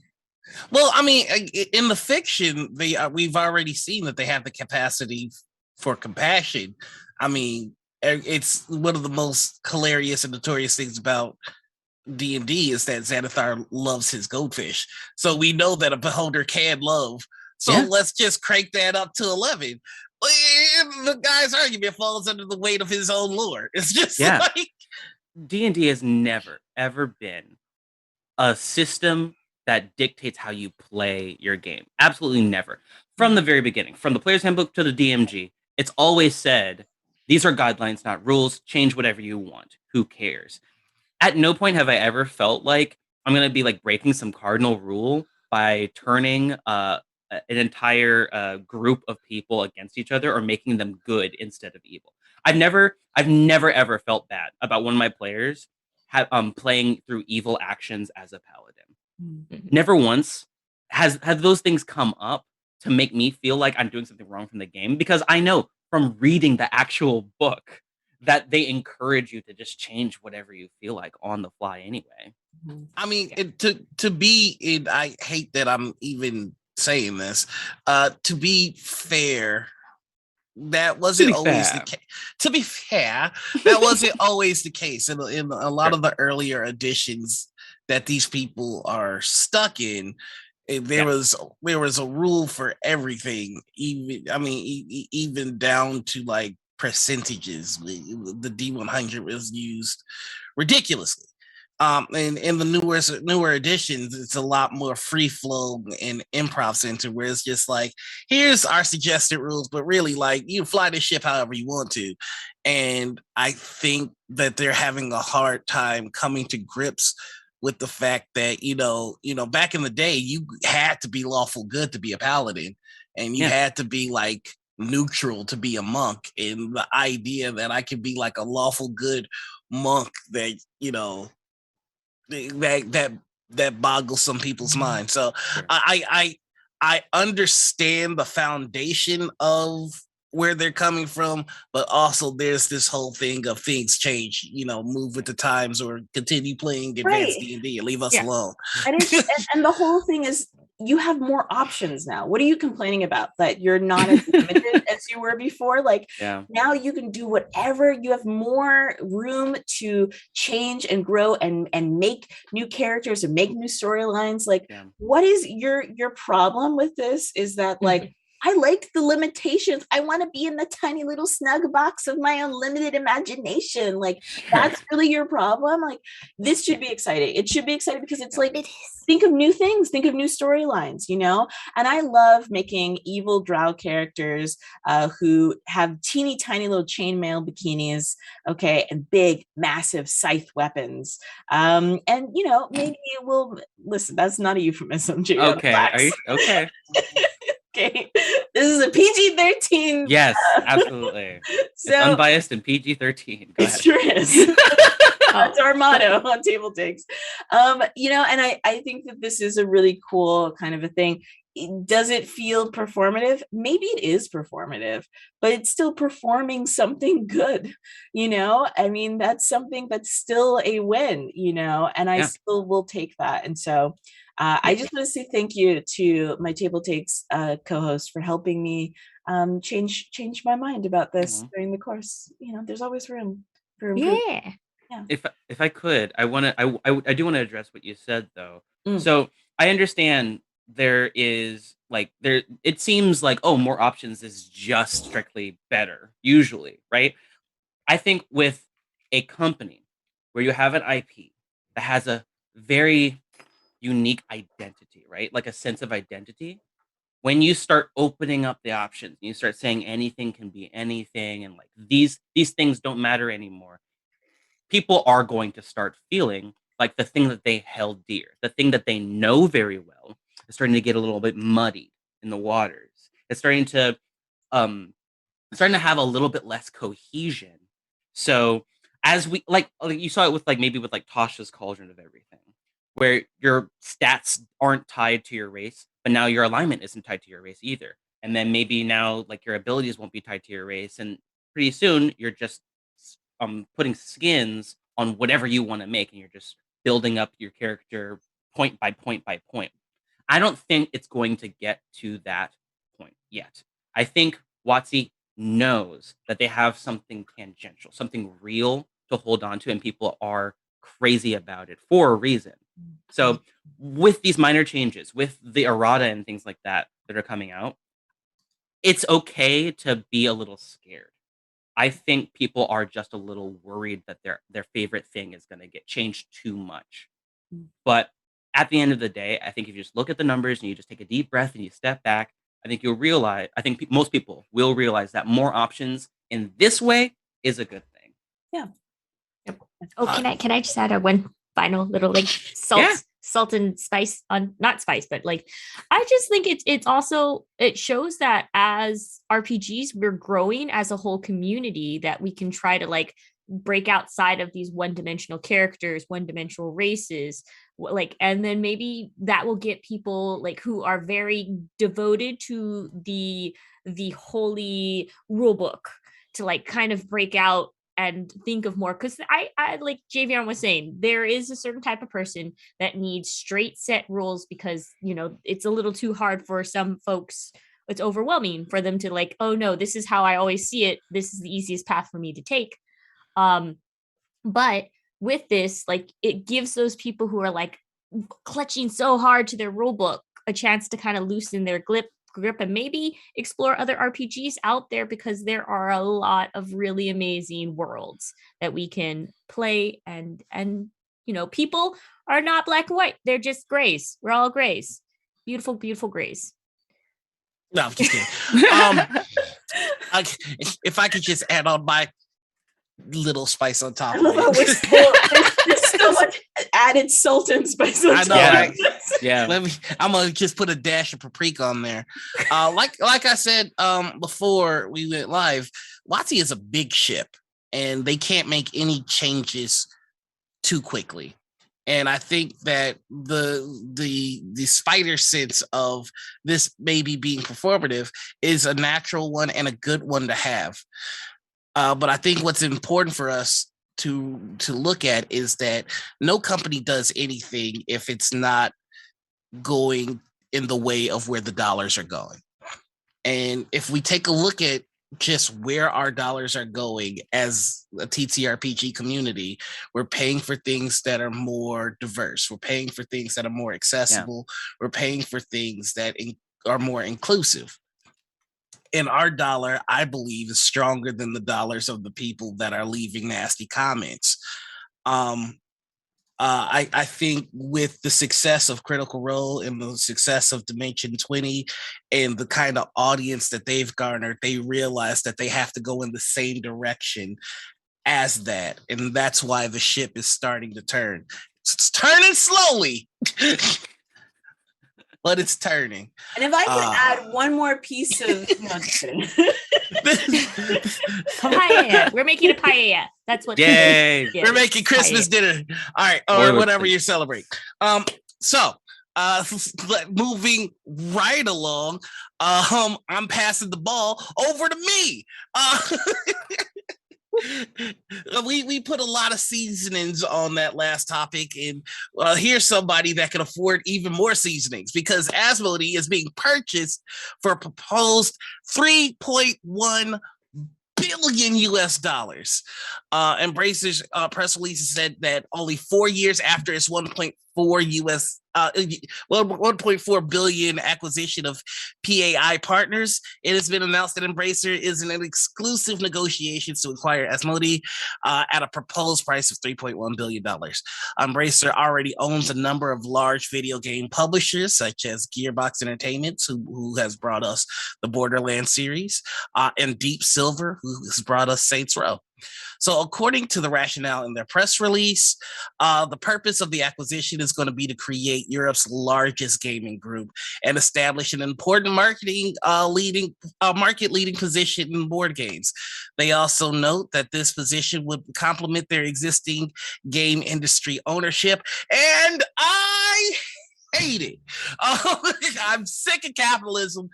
Well, I mean, in the fiction, we've already seen that they have the capacity for compassion. I mean, it's one of the most hilarious and notorious things about D&D is that Xanathar loves his goldfish. So we know that a beholder can love. So let's just crank that up to 11. And the guy's argument falls under the weight of his own lore. It's just like D&D has never ever been a system that dictates how you play your game. Absolutely never. From the very beginning, from the player's handbook to the DMG, it's always said, these are guidelines, not rules. Change whatever you want. Who cares? At no point have I ever felt like I'm going to be like breaking some cardinal rule by turning an entire group of people against each other or making them good instead of evil. I've never ever felt bad about one of my players playing through evil actions as a paladin. Mm-hmm. Never once have those things come up to make me feel like I'm doing something wrong from the game, because I know from reading the actual book that they encourage you to just change whatever you feel like on the fly anyway. I mean, to be, I hate that I'm even saying this, to be fair, that wasn't always the case. To be fair, that wasn't always the case. In a lot of the earlier editions that these people are stuck in, there was a rule for everything. Even down to like percentages. The D100 was used ridiculously. And in the newer editions, it's a lot more free flow and improv center, where it's just like, here's our suggested rules, but really, like, you fly the ship however you want to. And I think that they're having a hard time coming to grips with the fact that, back in the day, you had to be lawful good to be a paladin, and you had to be like neutral to be a monk. And the idea that I could be like a lawful good monk that, that boggles some people's mind. So I understand the foundation of where they're coming from, but also there's this whole thing of things change, move with the times or continue playing advanced D&D and leave us alone. And the whole thing is, you have more options now. What are you complaining about? That you're not as limited as you were before? Like, now you can do whatever. You have more room to change and grow and make new characters and make new storylines. Like, what is your problem with this? Is that like, I like the limitations. I want to be in the tiny little snug box of my unlimited imagination. Like, that's really your problem. Like, this should be exciting. It should be exciting because it's like, think of new things, think of new storylines, And I love making evil drow characters who have teeny tiny little chainmail bikinis, and big, massive scythe weapons. And maybe we'll listen. That's not a euphemism, Jay. Okay. Okay, this is a PG-13. Yes, absolutely. So, it's unbiased and PG-13. It sure is. That's our motto on TableTakes. And I think that this is a really cool kind of a thing. Does it feel performative? Maybe it is performative, but it's still performing something good. That's something that's still a win, and I still will take that. And so I just want to say thank you to my TableTakes co-host for helping me change my mind about this during the course. There's always room for improvement. Yeah. If I could, I do want to address what you said though. So I understand there is it seems like, more options is just strictly better usually, right? I think with a company where you have an IP that has a very unique identity, right? Like a sense of identity. When you start opening up the options, you start saying anything can be anything, and like these things don't matter anymore, people are going to start feeling like the thing that they held dear, the thing that they know very well, is starting to get a little bit muddied in the waters. It's starting to have a little bit less cohesion. So as we like you saw it with maybe with Tasha's Cauldron of Everything, where your stats aren't tied to your race, but now your alignment isn't tied to your race either. And then maybe now your abilities won't be tied to your race, and pretty soon you're just putting skins on whatever you want to make, and you're just building up your character point by point by point. I don't think it's going to get to that point yet. I think Watsi knows that they have something tangential, something real to hold on to, and people are crazy about it for a reason. So with these minor changes, with the errata and things like that are coming out, it's okay to be a little scared. I think people are just a little worried that their favorite thing is going to get changed too much. But at the end of the day, I think if you just look at the numbers and you just take a deep breath and you step back, I think you'll realize, most people will realize that more options in this way is a good thing. Yeah. Oh, can I just add one final little like salt and spice on, not spice, but like, I just think it's also, it shows that as RPGs, we're growing as a whole community, that we can try to like break outside of these one-dimensional characters, one-dimensional races, like, and then maybe that will get people like who are very devoted to the holy rule book to like kind of break out and think of more, because I like Javion was saying, there is a certain type of person that needs straight set rules because, you know, it's a little too hard for some folks. It's overwhelming for them to like, oh no, this is how I always see it. This is the easiest path for me to take. But with this, like, it gives those people who are like clutching so hard to their rule book a chance to kind of loosen their grip and maybe explore other RPGs out there, because there are a lot of really amazing worlds that we can play, and you know, people are not black and white, they're just grays. We're all grays, beautiful grays. No, I'm just kidding. If I could just add on my little spice on top of it. There's so much added salt and spice on top. I know, right? Yeah. I'm gonna just put a dash of paprika on there. Like I said before we went live, Watsi is a big ship, and they can't make any changes too quickly. And I think that the spider sense of this maybe being performative is a natural one and a good one to have. But I think what's important for us to look at is that no company does anything if it's not going in the way of where the dollars are going. And if we take a look at just where our dollars are going as a TTRPG community, we're paying for things that are more diverse. We're paying for things that are more accessible. Yeah. We're paying for things that are more inclusive. And our dollar, I believe, is stronger than the dollars of the people that are leaving nasty comments. I think with the success of Critical Role and the success of Dimension 20 and the kind of audience that they've garnered, they realize that they have to go in the same direction as that. And that's why the ship is starting to turn. It's turning slowly. But it's turning. And if I could add one more piece of... No, just kidding. Paella. We're making a paella. That's what. Yay! We're making Christmas dinner. All right, or whatever you celebrate. So moving right along, I'm passing the ball over to me. We put a lot of seasonings on that last topic, and here's somebody that can afford even more seasonings, because Asmodee is being purchased for a proposed $3.1 billion US. Embracer's press release said that only 4 years after its 1.4 billion acquisition of PAI Partners, it has been announced that Embracer is in an exclusive negotiations to acquire Asmodee at a proposed price of $3.1 billion. Embracer already owns a number of large video game publishers, such as Gearbox Entertainment, who has brought us the Borderlands series, and Deep Silver, who has brought us Saints Row. So according to the rationale in their press release, the purpose of the acquisition is going to be to create Europe's largest gaming group and establish an important market leading position in board games. They also note that this position would complement their existing game industry ownership, and I hate it. I'm sick of capitalism.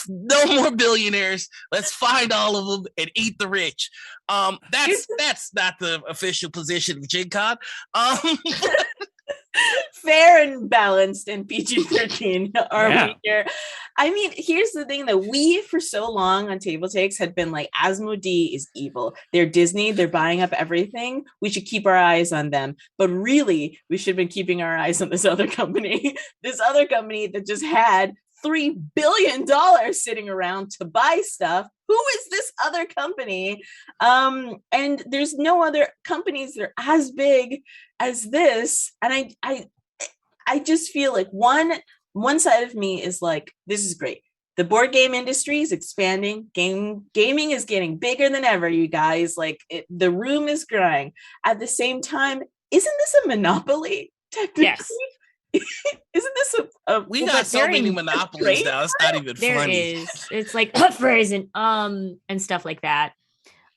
No more billionaires. Let's find all of them and eat the rich. That's not the official position of Gen Con. Fair and balanced and PG-13 are we here. I mean, here's the thing that we, for so long on TableTakes, had been like, Asmodee is evil. They're Disney. They're buying up everything. We should keep our eyes on them. But really, we should have been keeping our eyes on this other company. This other company that just had $3 billion sitting around to buy stuff. Who is this other company? And there's no other companies that are as big as this. And I just feel like one side of me is like, this is great. The board game industry is expanding. Gaming is getting bigger than ever, you guys. Like the room is growing. At the same time, isn't this a monopoly? Technically? Yes. Isn't this we got so many monopolies now. It's not even There funny. is. It's like Verizon, and stuff like that.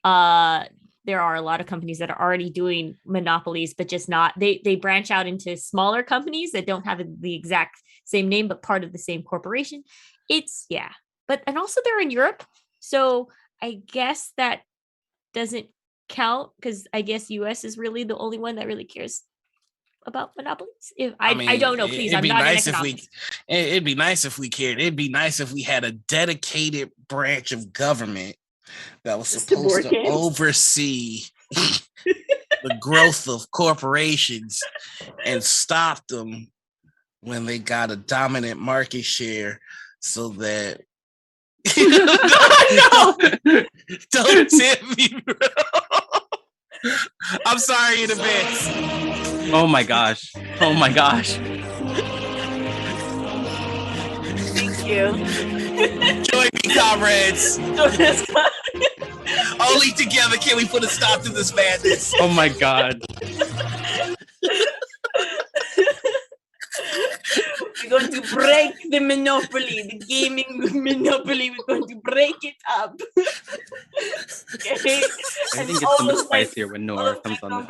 There are a lot of companies that are already doing monopolies, but just not. They branch out into smaller companies that don't have the exact same name, but part of the same corporation. And also they're in Europe, so I guess that doesn't count because I guess US is really the only one that really cares about monopolies. I don't know, please. I'm not an economist. It'd be nice if we cared. It'd be nice if we had a dedicated branch of government that was supposed to oversee the growth of corporations and stop them when they got a dominant market share so that don't tip me, bro. I'm sorry in advance. Oh my gosh. Thank you. Join me, comrades. Only together can we put a stop to this madness. Oh my god. We're going to break the monopoly, the gaming monopoly. We're going to break it up. Okay? I think it's something spicier when Nora comes on the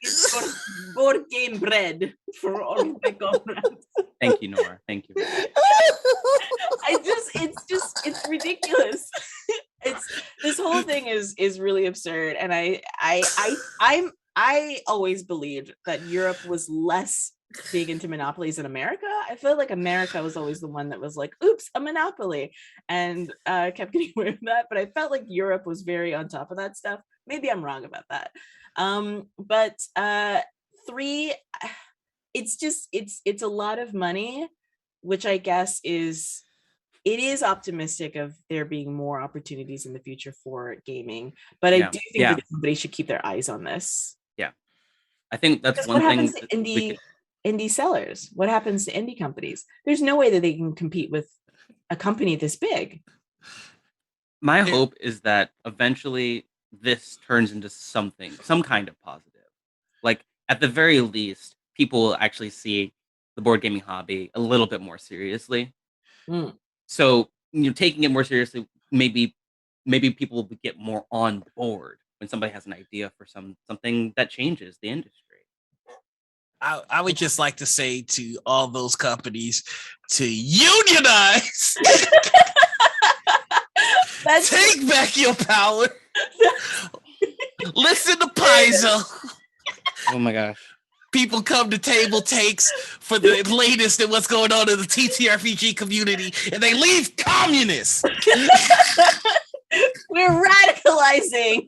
show. Board game bread for all of my comrades. Thank you, Nora. Thank you. It's ridiculous. This whole thing is really absurd, and I always believed that Europe was less big into monopolies than America. I feel like America was always the one that was like, oops, a monopoly, and kept getting away with that. But I felt like Europe was very on top of that stuff. Maybe I'm wrong about that. But 3, it's a lot of money, which I guess is optimistic of there being more opportunities in the future for gaming. But I do think that somebody should keep their eyes on this. Yeah, I think that's one thing. Indie sellers, what happens to indie companies? There's no way that they can compete with a company this big. My hope is that eventually this turns into some kind of positive. Like at the very least, people will actually see the board gaming hobby a little bit more seriously. So taking it more seriously, maybe people will get more on board when somebody has an idea for something that changes the industry. I would just like to say to all those companies to unionize. Take back your power. Listen to Paizo. Oh my gosh. People come to TableTakes for the latest in what's going on in the TTRPG community, and they leave communists. We're radicalizing.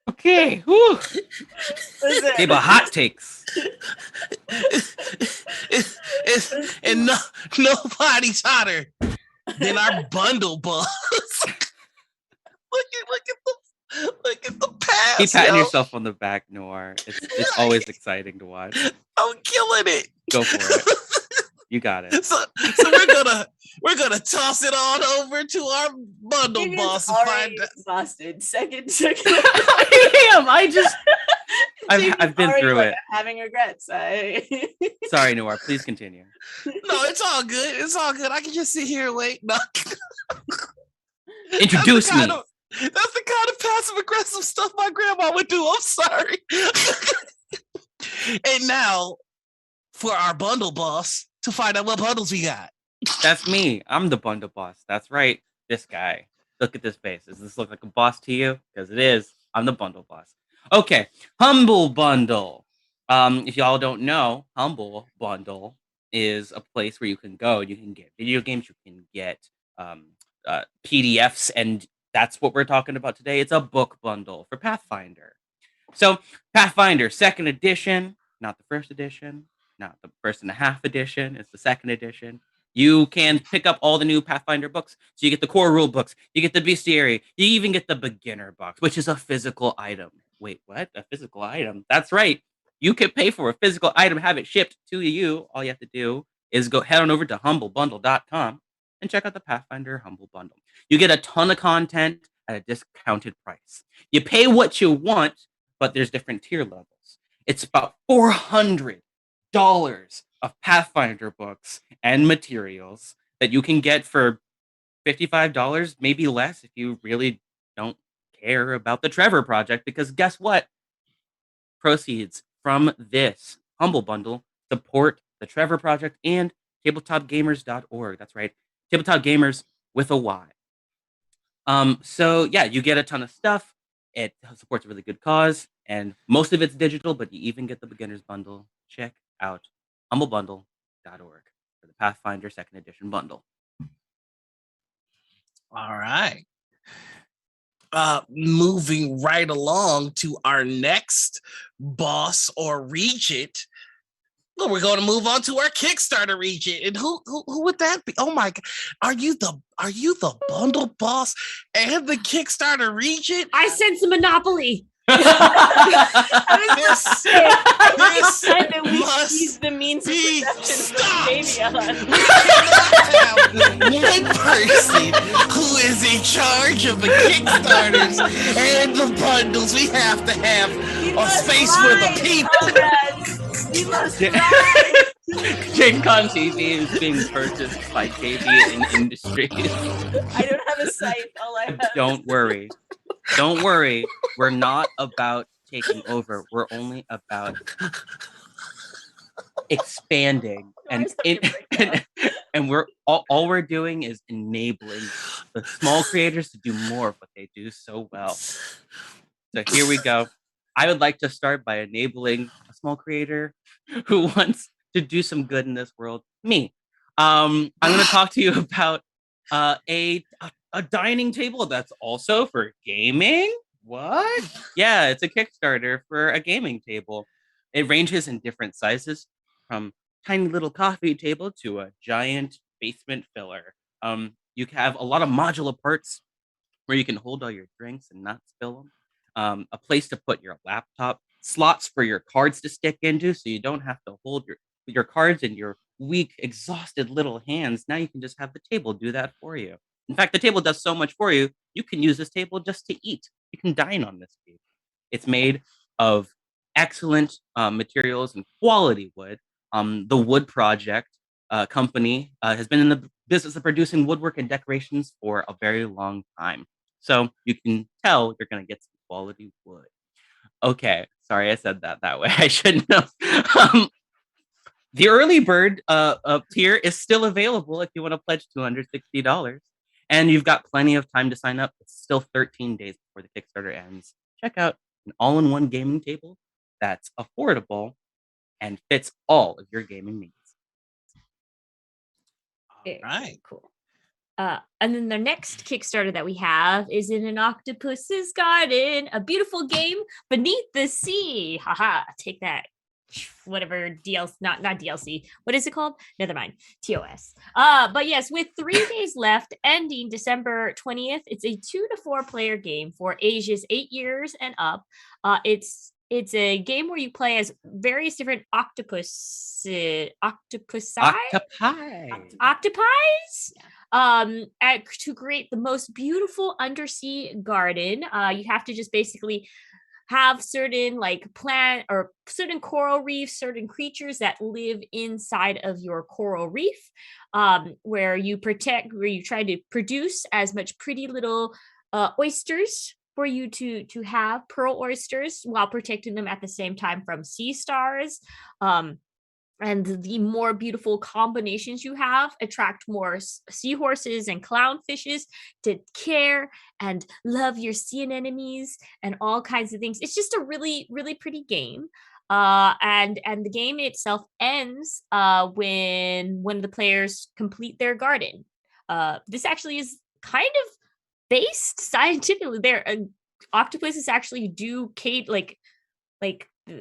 Okay. Whew. Hey, but hot takes. And nobody's hotter than our bundle boss. Look at the past. Keep patting yourself on the back, Noir. It's always exciting to watch. I'm killing it. Go for it. You got it. So we're gonna toss it on over to our bundle boss and find out. Exhausted. Second. I am. I've been through it. Having regrets. Sorry, Noir. Please continue. No, it's all good. It's all good. I can just sit here and wait. No. Introduce me. That's the kind of passive aggressive stuff my grandma would do. I'm sorry. And now for our bundle boss to find out what bundles we got. That's me. I'm the bundle boss. That's right. This guy. Look at this face. Does this look like a boss to you? Because it is. I'm the bundle boss. Okay. Humble Bundle. If y'all don't know, Humble Bundle is a place where you can go. You can get video games. You can get PDFs, and that's what we're talking about today. It's a book bundle for Pathfinder. So Pathfinder 2nd edition, not the 1st edition, not the 1.5 edition. It's the 2nd edition. You can pick up all the new Pathfinder books. So you get the core rule books, you get the bestiary, you even get the beginner box, which is a physical item. Wait, what? A physical item? That's right. You can pay for a physical item, have it shipped to you. All you have to do is go head on over to humblebundle.com and check out the Pathfinder Humble Bundle. You get a ton of content at a discounted price. You pay what you want, but there's different tier levels. It's about $400 of Pathfinder books and materials that you can get for $55, maybe less if you really don't care about the Trevor Project, because guess what? Proceeds from this Humble Bundle support the Trevor Project and tabletopgamers.org. That's right. Tabletop Gamers with a Y. So yeah, you get a ton of stuff. It supports a really good cause, and most of it's digital, but you even get the beginner's bundle. Check out humblebundle.org for the Pathfinder 2nd edition bundle. All right. Moving right along to our next boss or regent. Well, we're going to move on to our Kickstarter region. And who would that be? Oh my God. Are you the bundle boss and the Kickstarter region? I sense a monopoly. I was This- this this that we must use the means of be perception for stopped. Davion. We cannot have one person who is in charge of the Kickstarters and the bundles. We have to have a space for the people. We must rise. Gen Con TV is being purchased by Davian Industries. I don't have a scythe. All I have. Don't worry. Don't worry. We're not about taking over. We're only about expanding, and we're all we're doing is enabling the small creators to do more of what they do so well. So here we go. I would like to start by enabling a small creator who wants to do some good in this world. Me. I'm going to talk to you about a dining table that's also for gaming. What? Yeah, it's a Kickstarter for a gaming table. It ranges in different sizes, from tiny little coffee table to a giant basement filler. You have a lot of modular parts where you can hold all your drinks and not spill them. A place to put your laptop, slots for your cards to stick into, so you don't have to hold your cards in your weak, exhausted little hands. Now you can just have the table do that for you. In fact, the table does so much for you, you can use this table just to eat. You can dine on this table. It's made of excellent materials and quality wood. The Wood Project company has been in the business of producing woodwork and decorations for a very long time. So you can tell you're going to get some quality wood. Okay, sorry I said that way. I shouldn't have. The early bird tier is still available if you want to pledge $260. And you've got plenty of time to sign up. It's still 13 days before the Kickstarter ends. Check out an all-in-one gaming table that's affordable and fits all of your gaming needs. Very Right. cool. And then the next Kickstarter that we have is in an Octopuses Garden, a beautiful game beneath the sea. Haha, take that. Whatever DLC, not DLC. What is it called? Never mind. TOS. But yes, with 3 days left, ending December 20th, it's a 2 to 4 player game for ages 8 years and up. It's a game where you play as various different octopuses. Octopies? To create the most beautiful undersea garden. You have to just basically have certain plant or certain coral reefs, certain creatures that live inside of your coral reef, where you try to produce as much pretty little oysters for you to have, pearl oysters, while protecting them at the same time from sea stars. And the more beautiful combinations you have attract more seahorses and clownfishes to care and love your sea anemones and all kinds of things. It's just a really, really pretty game. And the game itself ends when one of the players complete their garden. This actually is kind of based scientifically. Octopuses actually do like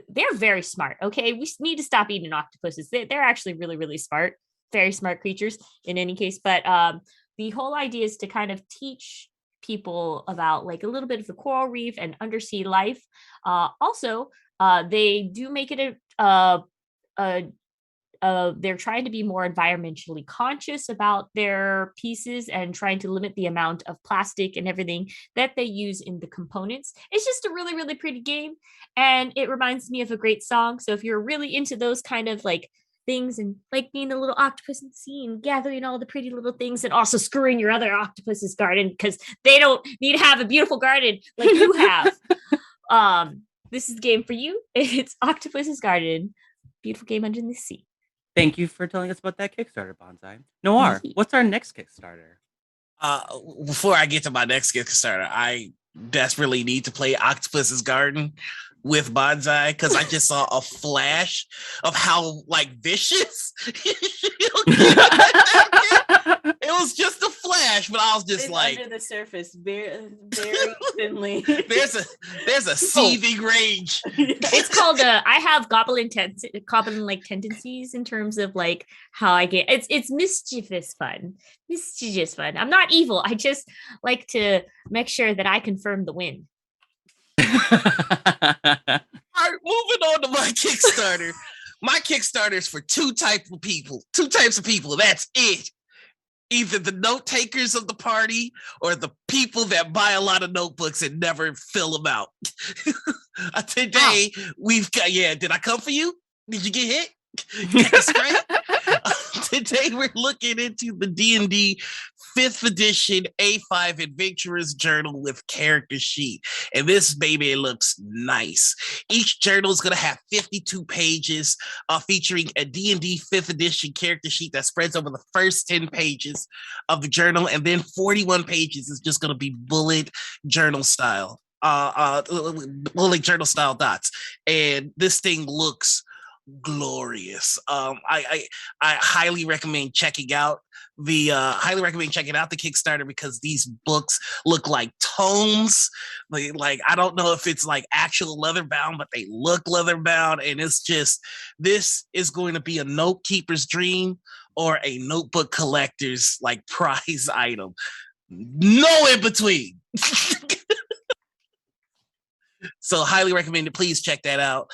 they're very smart. Okay, we need to stop eating octopuses. They're actually really, really smart, very smart creatures in any case. But the whole idea is to kind of teach people about like a little bit of the coral reef and undersea life. Also, they do make it a they're trying to be more environmentally conscious about their pieces and trying to limit the amount of plastic and everything that they use in the components. It's just a really, really pretty game. And it reminds me of a great song. So if you're really into those kind of like things and like being a little octopus in the sea and gathering all the pretty little things and also screwing your other octopuses garden because they don't need to have a beautiful garden like you have. This is the game for you. It's Octopuses Garden. Beautiful game under the sea. Thank you for telling us about that Kickstarter, Banzai. Noir, what's our next Kickstarter? Before I get to my next Kickstarter, I desperately need to play Octopuses Garden with Banzai because I just saw a flash of how like vicious. It was just a flash, but I was just It's like under the surface, very, very thinly. there's a seething rage. It's called I have goblin like tendencies in terms of like how I get it's mischievous fun. I'm not evil. I just like to make sure that I confirm the win. All right, moving on to my Kickstarter. My Kickstarter is for two types of people. That's it. Either the note takers of the party or the people that buy a lot of notebooks and never fill them out. Today, we've got, did I come for you? Did you get hit? Today, we're looking into the D&D 5th edition A5 Adventurer's Journal with character sheet. And this baby looks nice. Each journal is going to have 52 pages featuring a D&D 5th edition character sheet that spreads over the first 10 pages of the journal. And then 41 pages is just going to be bullet journal style. Bullet journal style dots. And this thing looks glorious. I highly recommend checking out the Kickstarter because these books look like tomes. Like I don't know if it's like actual leather bound, but they look leather bound, and it's just this is going to be a note keeper's dream or a notebook collector's like prize item. No in between. So highly recommended. Please check that out.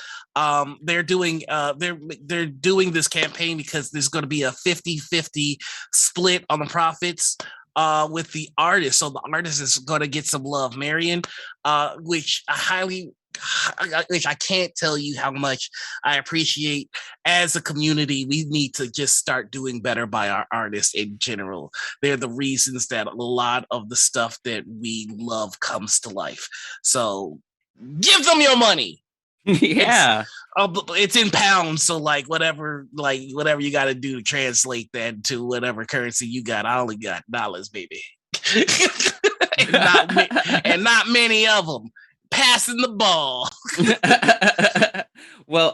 They're doing this campaign because there's going to be a 50-50 split on the profits with the artist. So the artist is going to get some love. Marion, which I can't tell you how much I appreciate. As a community, we need to just start doing better by our artists in general. They're the reasons that a lot of the stuff that we love comes to life. So give them your money. Yeah. It's in pounds, so whatever you got to do to translate that to whatever currency you got. I only got dollars, baby. and not many of them. Passing the ball. Well,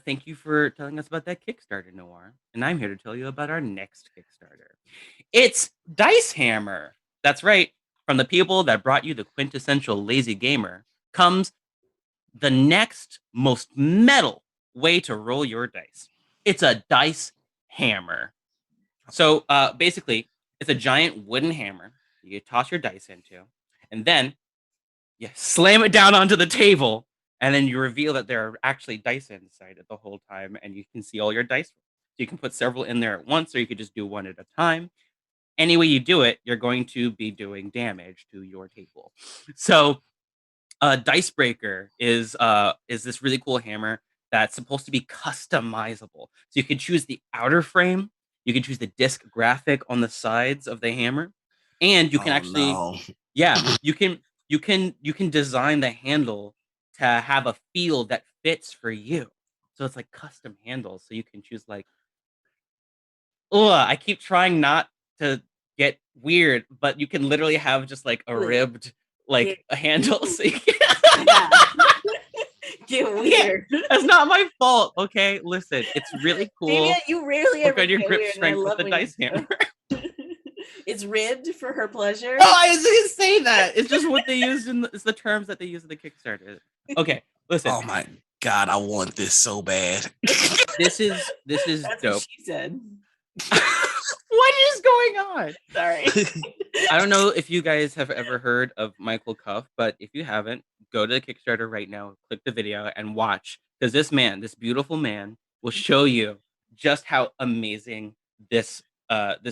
thank you for telling us about that Kickstarter, Noir. And I'm here to tell you about our next Kickstarter. It's Dice Hammer. That's right. From the people that brought you the quintessential lazy gamer comes the next most metal way to roll your dice. It's a dice hammer. So basically, it's a giant wooden hammer you toss your dice into, and then you slam it down onto the table, and then you reveal that there are actually dice inside it the whole time, and you can see all your dice. So you can put several in there at once, or you could just do one at a time. Any way you do it, you're going to be doing damage to your table. So Dicebreaker is this really cool hammer that's supposed to be customizable. So you can choose the outer frame, you can choose the disc graphic on the sides of the hammer, and you can you can design the handle to have a feel that fits for you. So it's like custom handles. So you can choose like, I keep trying not to get weird, but you can literally have just like a ribbed a handle. So Get weird. That's not my fault. Okay, listen, it's really cool. Davia, you rarely Work ever on your get grip weird, and I strength with love the when dice you hammer. It's ribbed for her pleasure. Oh, I didn't say that. It's just what they used it's the terms that they use in the Kickstarter. Okay, listen. Oh my God, I want this so bad. This is That's dope. what she said. What is going on? Sorry. I don't know if you guys have ever heard of Michael Cuff, but if you haven't, go to the Kickstarter right now, click the video, and watch. Because this beautiful man, will show you just how amazing this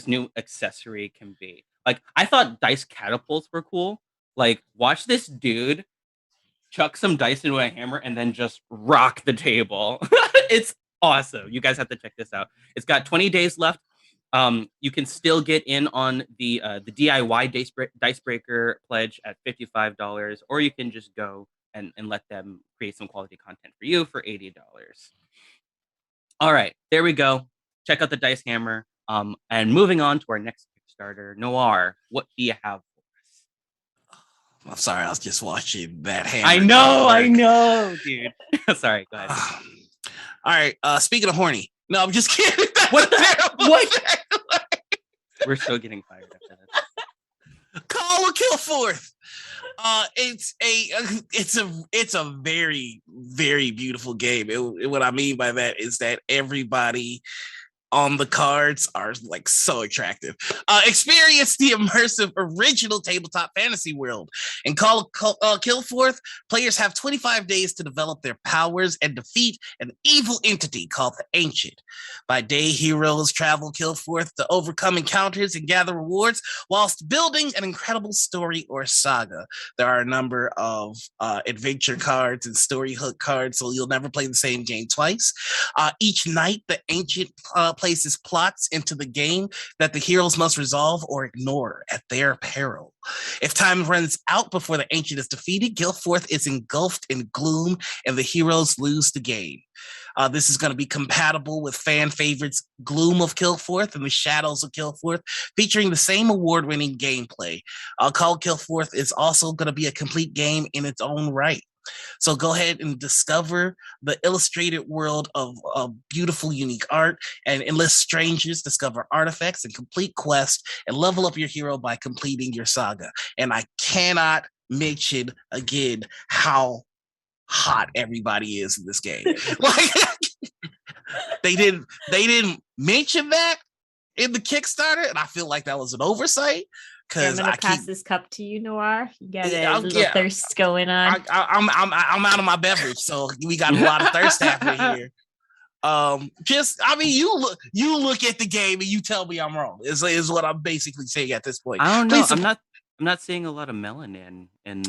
new accessory can be. Like, I thought dice catapults were cool. Like, watch this dude chuck some dice into a hammer and then just rock the table. It's awesome. You guys have to check this out. It's got 20 days left. You can still get in on the DIY Dicebreaker pledge at $55, or you can just go and let them create some quality content for you for $80. All right, there we go. Check out the dice hammer. And moving on to our next Kickstarter, Noir. What do you have for us? I'm sorry, I was just watching that hammer. I know, dude. Sorry, go ahead. All right. Speaking of horny, no, I'm just kidding. What the? We're still getting fired after this. Call or kill forth. It's a very, very beautiful game. What I mean by that is that everybody on the cards are like so attractive. Experience the immersive original tabletop fantasy world. In Kill Forth, players have 25 days to develop their powers and defeat an evil entity called the Ancient. By day, heroes travel Kill Forth to overcome encounters and gather rewards whilst building an incredible story or saga. There are a number of adventure cards and story hook cards, so you'll never play the same game twice. Each night, the Ancient places plots into the game that the heroes must resolve or ignore at their peril. If time runs out before the Ancient is defeated, Kill Forth is engulfed in gloom and the heroes lose the game. This is going to be compatible with fan favorites Gloom of Kill Forth and the Shadows of Kill Forth, featuring the same award-winning gameplay. Call Kill Forth is also going to be a complete game in its own right. So go ahead and discover the illustrated world of beautiful, unique art, and enlist strangers, discover artifacts, and complete quests, and level up your hero by completing your saga. And I cannot mention again how hot everybody is in this game. Like they didn't mention that in the Kickstarter, and I feel like that was an oversight. I'm gonna pass this cup to you, Noir. You got a little thirst going on. I'm out of my beverage, so we got a lot of thirst happening here. You look at the game and you tell me I'm wrong. Is what I'm basically saying at this point. I don't know. I'm not seeing a lot of melanin in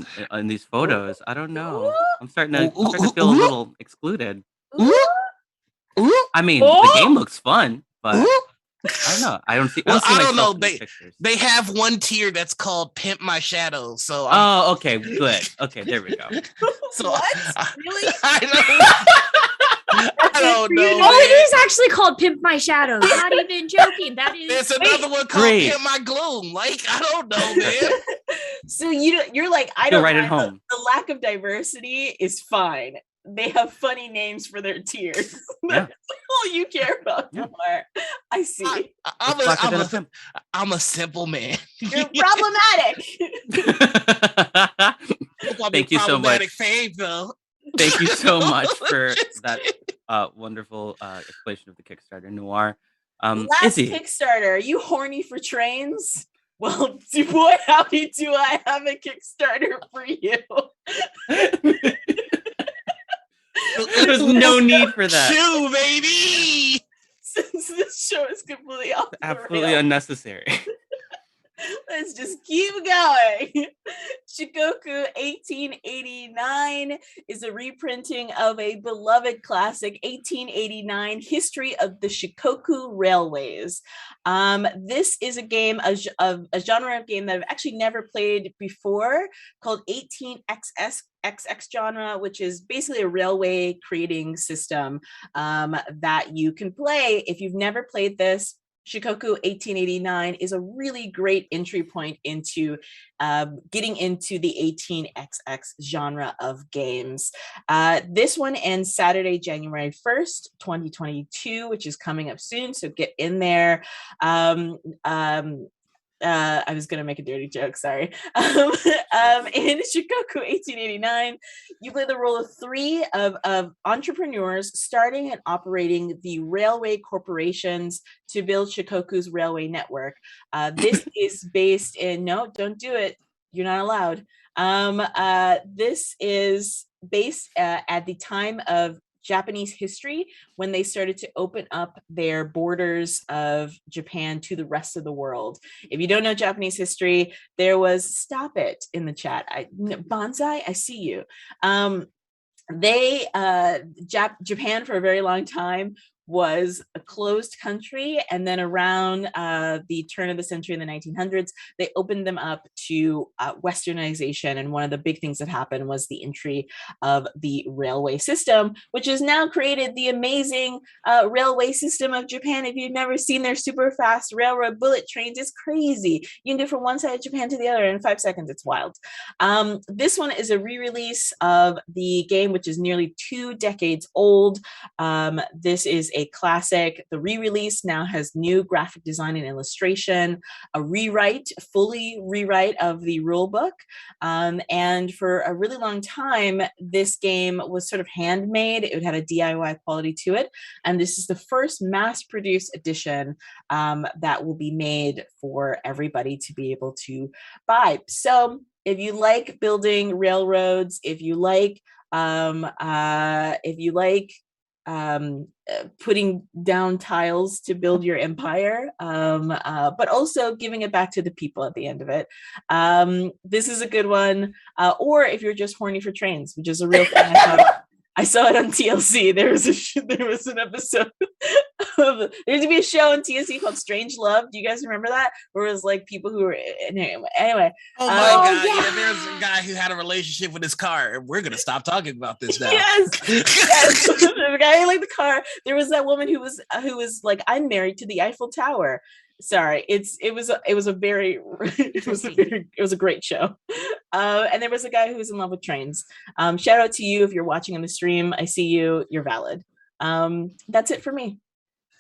these photos. I don't know. I'm starting to feel a little excluded. I mean, the game looks fun, but I don't know. I don't know. They have one tier that's called Pimp My Shadow. So okay, good. Okay, there we go. So what? Really? I don't know. Oh, it is actually called Pimp My Shadow. Not even joking. That is. There's another one called Pimp My Gloom. Like, I don't know, man. So you're like, I don't right at home. The lack of diversity is fine. They have funny names for their tiers. Yeah. That's all you care about. Yeah. I see. I'm a simple man. You're problematic. Thank you so much. Fame, though. Thank you so much for that wonderful explanation of the Kickstarter, Noir. Last Izzy. Kickstarter, are you horny for trains? Well, boy, howdy, do I have a Kickstarter for you. There's no need for that. Chew, baby. Since this show is completely off Absolutely unnecessary. Let's just keep going. Shikoku 1889 is a reprinting of a beloved classic, 1889 History of the Shikoku Railways. This is a game, a genre of game that I've actually never played before, called 18XX genre, which is basically a railway creating system that you can play. If you've never played this, Shikoku 1889 is a really great entry point into getting into the 18xx genre of games. This one ends Saturday, January 1st, 2022, which is coming up soon. So get in there. I was gonna make a dirty joke, sorry. In Shikoku 1889, you play the role of three of entrepreneurs starting and operating the railway corporations to build Shikoku's railway network. This is based in, no, don't do it. You're not allowed. This is based at the time of Japanese history when they started to open up their borders of Japan to the rest of the world. If you don't know Japanese history, there was, stop it in the chat. Banzai, I see you. Japan for a very long time was a closed country, and then around the turn of the century in the 1900s, they opened them up to westernization, and one of the big things that happened was the entry of the railway system, which has now created the amazing railway system of Japan. If you've never seen their super fast railroad bullet trains, it's crazy. You can do from one side of Japan to the other in 5 seconds. It's wild. This one is a re-release of the game, which is nearly 2 decades old. This is a classic. The re-release now has new graphic design and illustration, a fully rewrite of the rule book. And for a really long time, this game was sort of handmade. It had a DIY quality to it. And this is the first mass-produced edition that will be made for everybody to be able to buy. So if you like building railroads, if you like putting down tiles to build your empire, but also giving it back to the people at the end of it. This is a good one. Or if you're just horny for trains, which is a real thing. I saw it on TLC. There was an episode there used to be a show on TLC called Strange Love. Do you guys remember that? Where it was like people who were anyway. Oh my God! Yeah, there's a guy who had a relationship with his car, and we're gonna stop talking about this now. Yes. The guy who liked the car. There was that woman who was like, I'm married to the Eiffel Tower. Sorry, it was a great show. And there was a guy who was in love with trains. Shout out to you if you're watching on the stream. I see you. You're valid. That's it for me.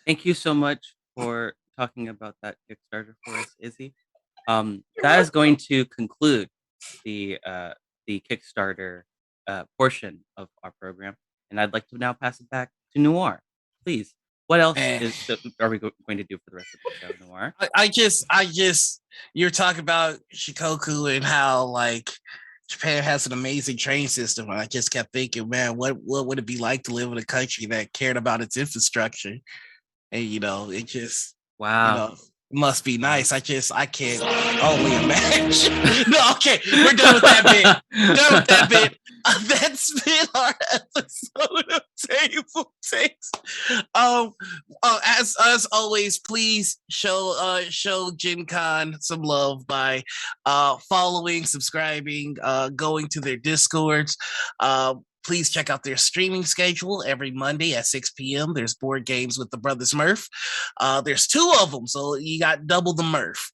Thank you so much for talking about that Kickstarter for us, Izzy. That is going to conclude the Kickstarter portion of our program, and I'd like to now pass it back to Noir. Please, what else are we going to do for the rest of the show, Noir? I just you're talking about Shikoku and how like Japan has an amazing train system, and I just kept thinking, man, what would it be like to live in a country that cared about its infrastructure? And it just must be nice. I can't only imagine. No, okay, we're done with that bit. That's been our episode of Table Takes. As always, please show Gen Con some love by following, subscribing, going to their Discords. Please check out their streaming schedule every Monday at 6 p.m. There's board games with the Brothers Murph. There's 2 of them, so you got double the Murph.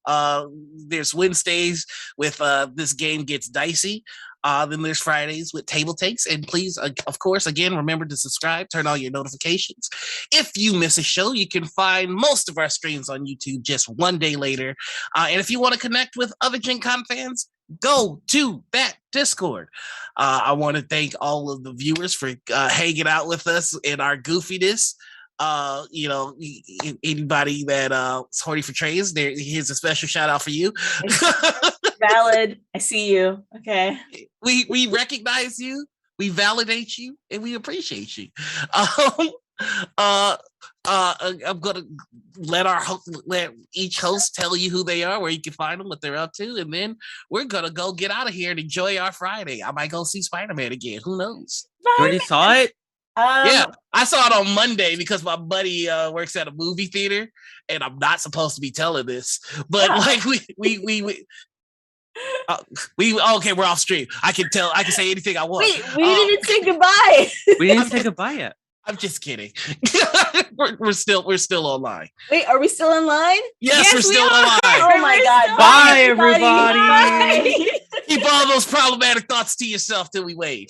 There's Wednesdays with This Game Gets Dicey. Then there's Fridays with Table Takes. And please, of course, again, remember to subscribe, turn on your notifications. If you miss a show, you can find most of our streams on YouTube just one day later. And if you want to connect with other Gen Con fans, go to that Discord. I want to thank all of the viewers for hanging out with us in our goofiness. Anybody that is horny for trains, here's a special shout out for you. Valid. I see you. Okay. We recognize you, we validate you, and we appreciate you. I'm gonna let each host tell you who they are, where you can find them, what they're up to, and then we're gonna go get out of here and enjoy our Friday. I might go see SpiderMan again. Who knows? You already saw it? Yeah, I saw it on Monday because my buddy works at a movie theater, and I'm not supposed to be telling this, but like okay, we're off stream. I can say anything I want. Wait, we didn't say goodbye. We didn't say goodbye yet. I'm just kidding. we're still online. Wait, are we still in line? Yes, we're we still are. online. Oh my We're God. still- Bye, everybody. Bye. Keep all those problematic thoughts to yourself till we wave.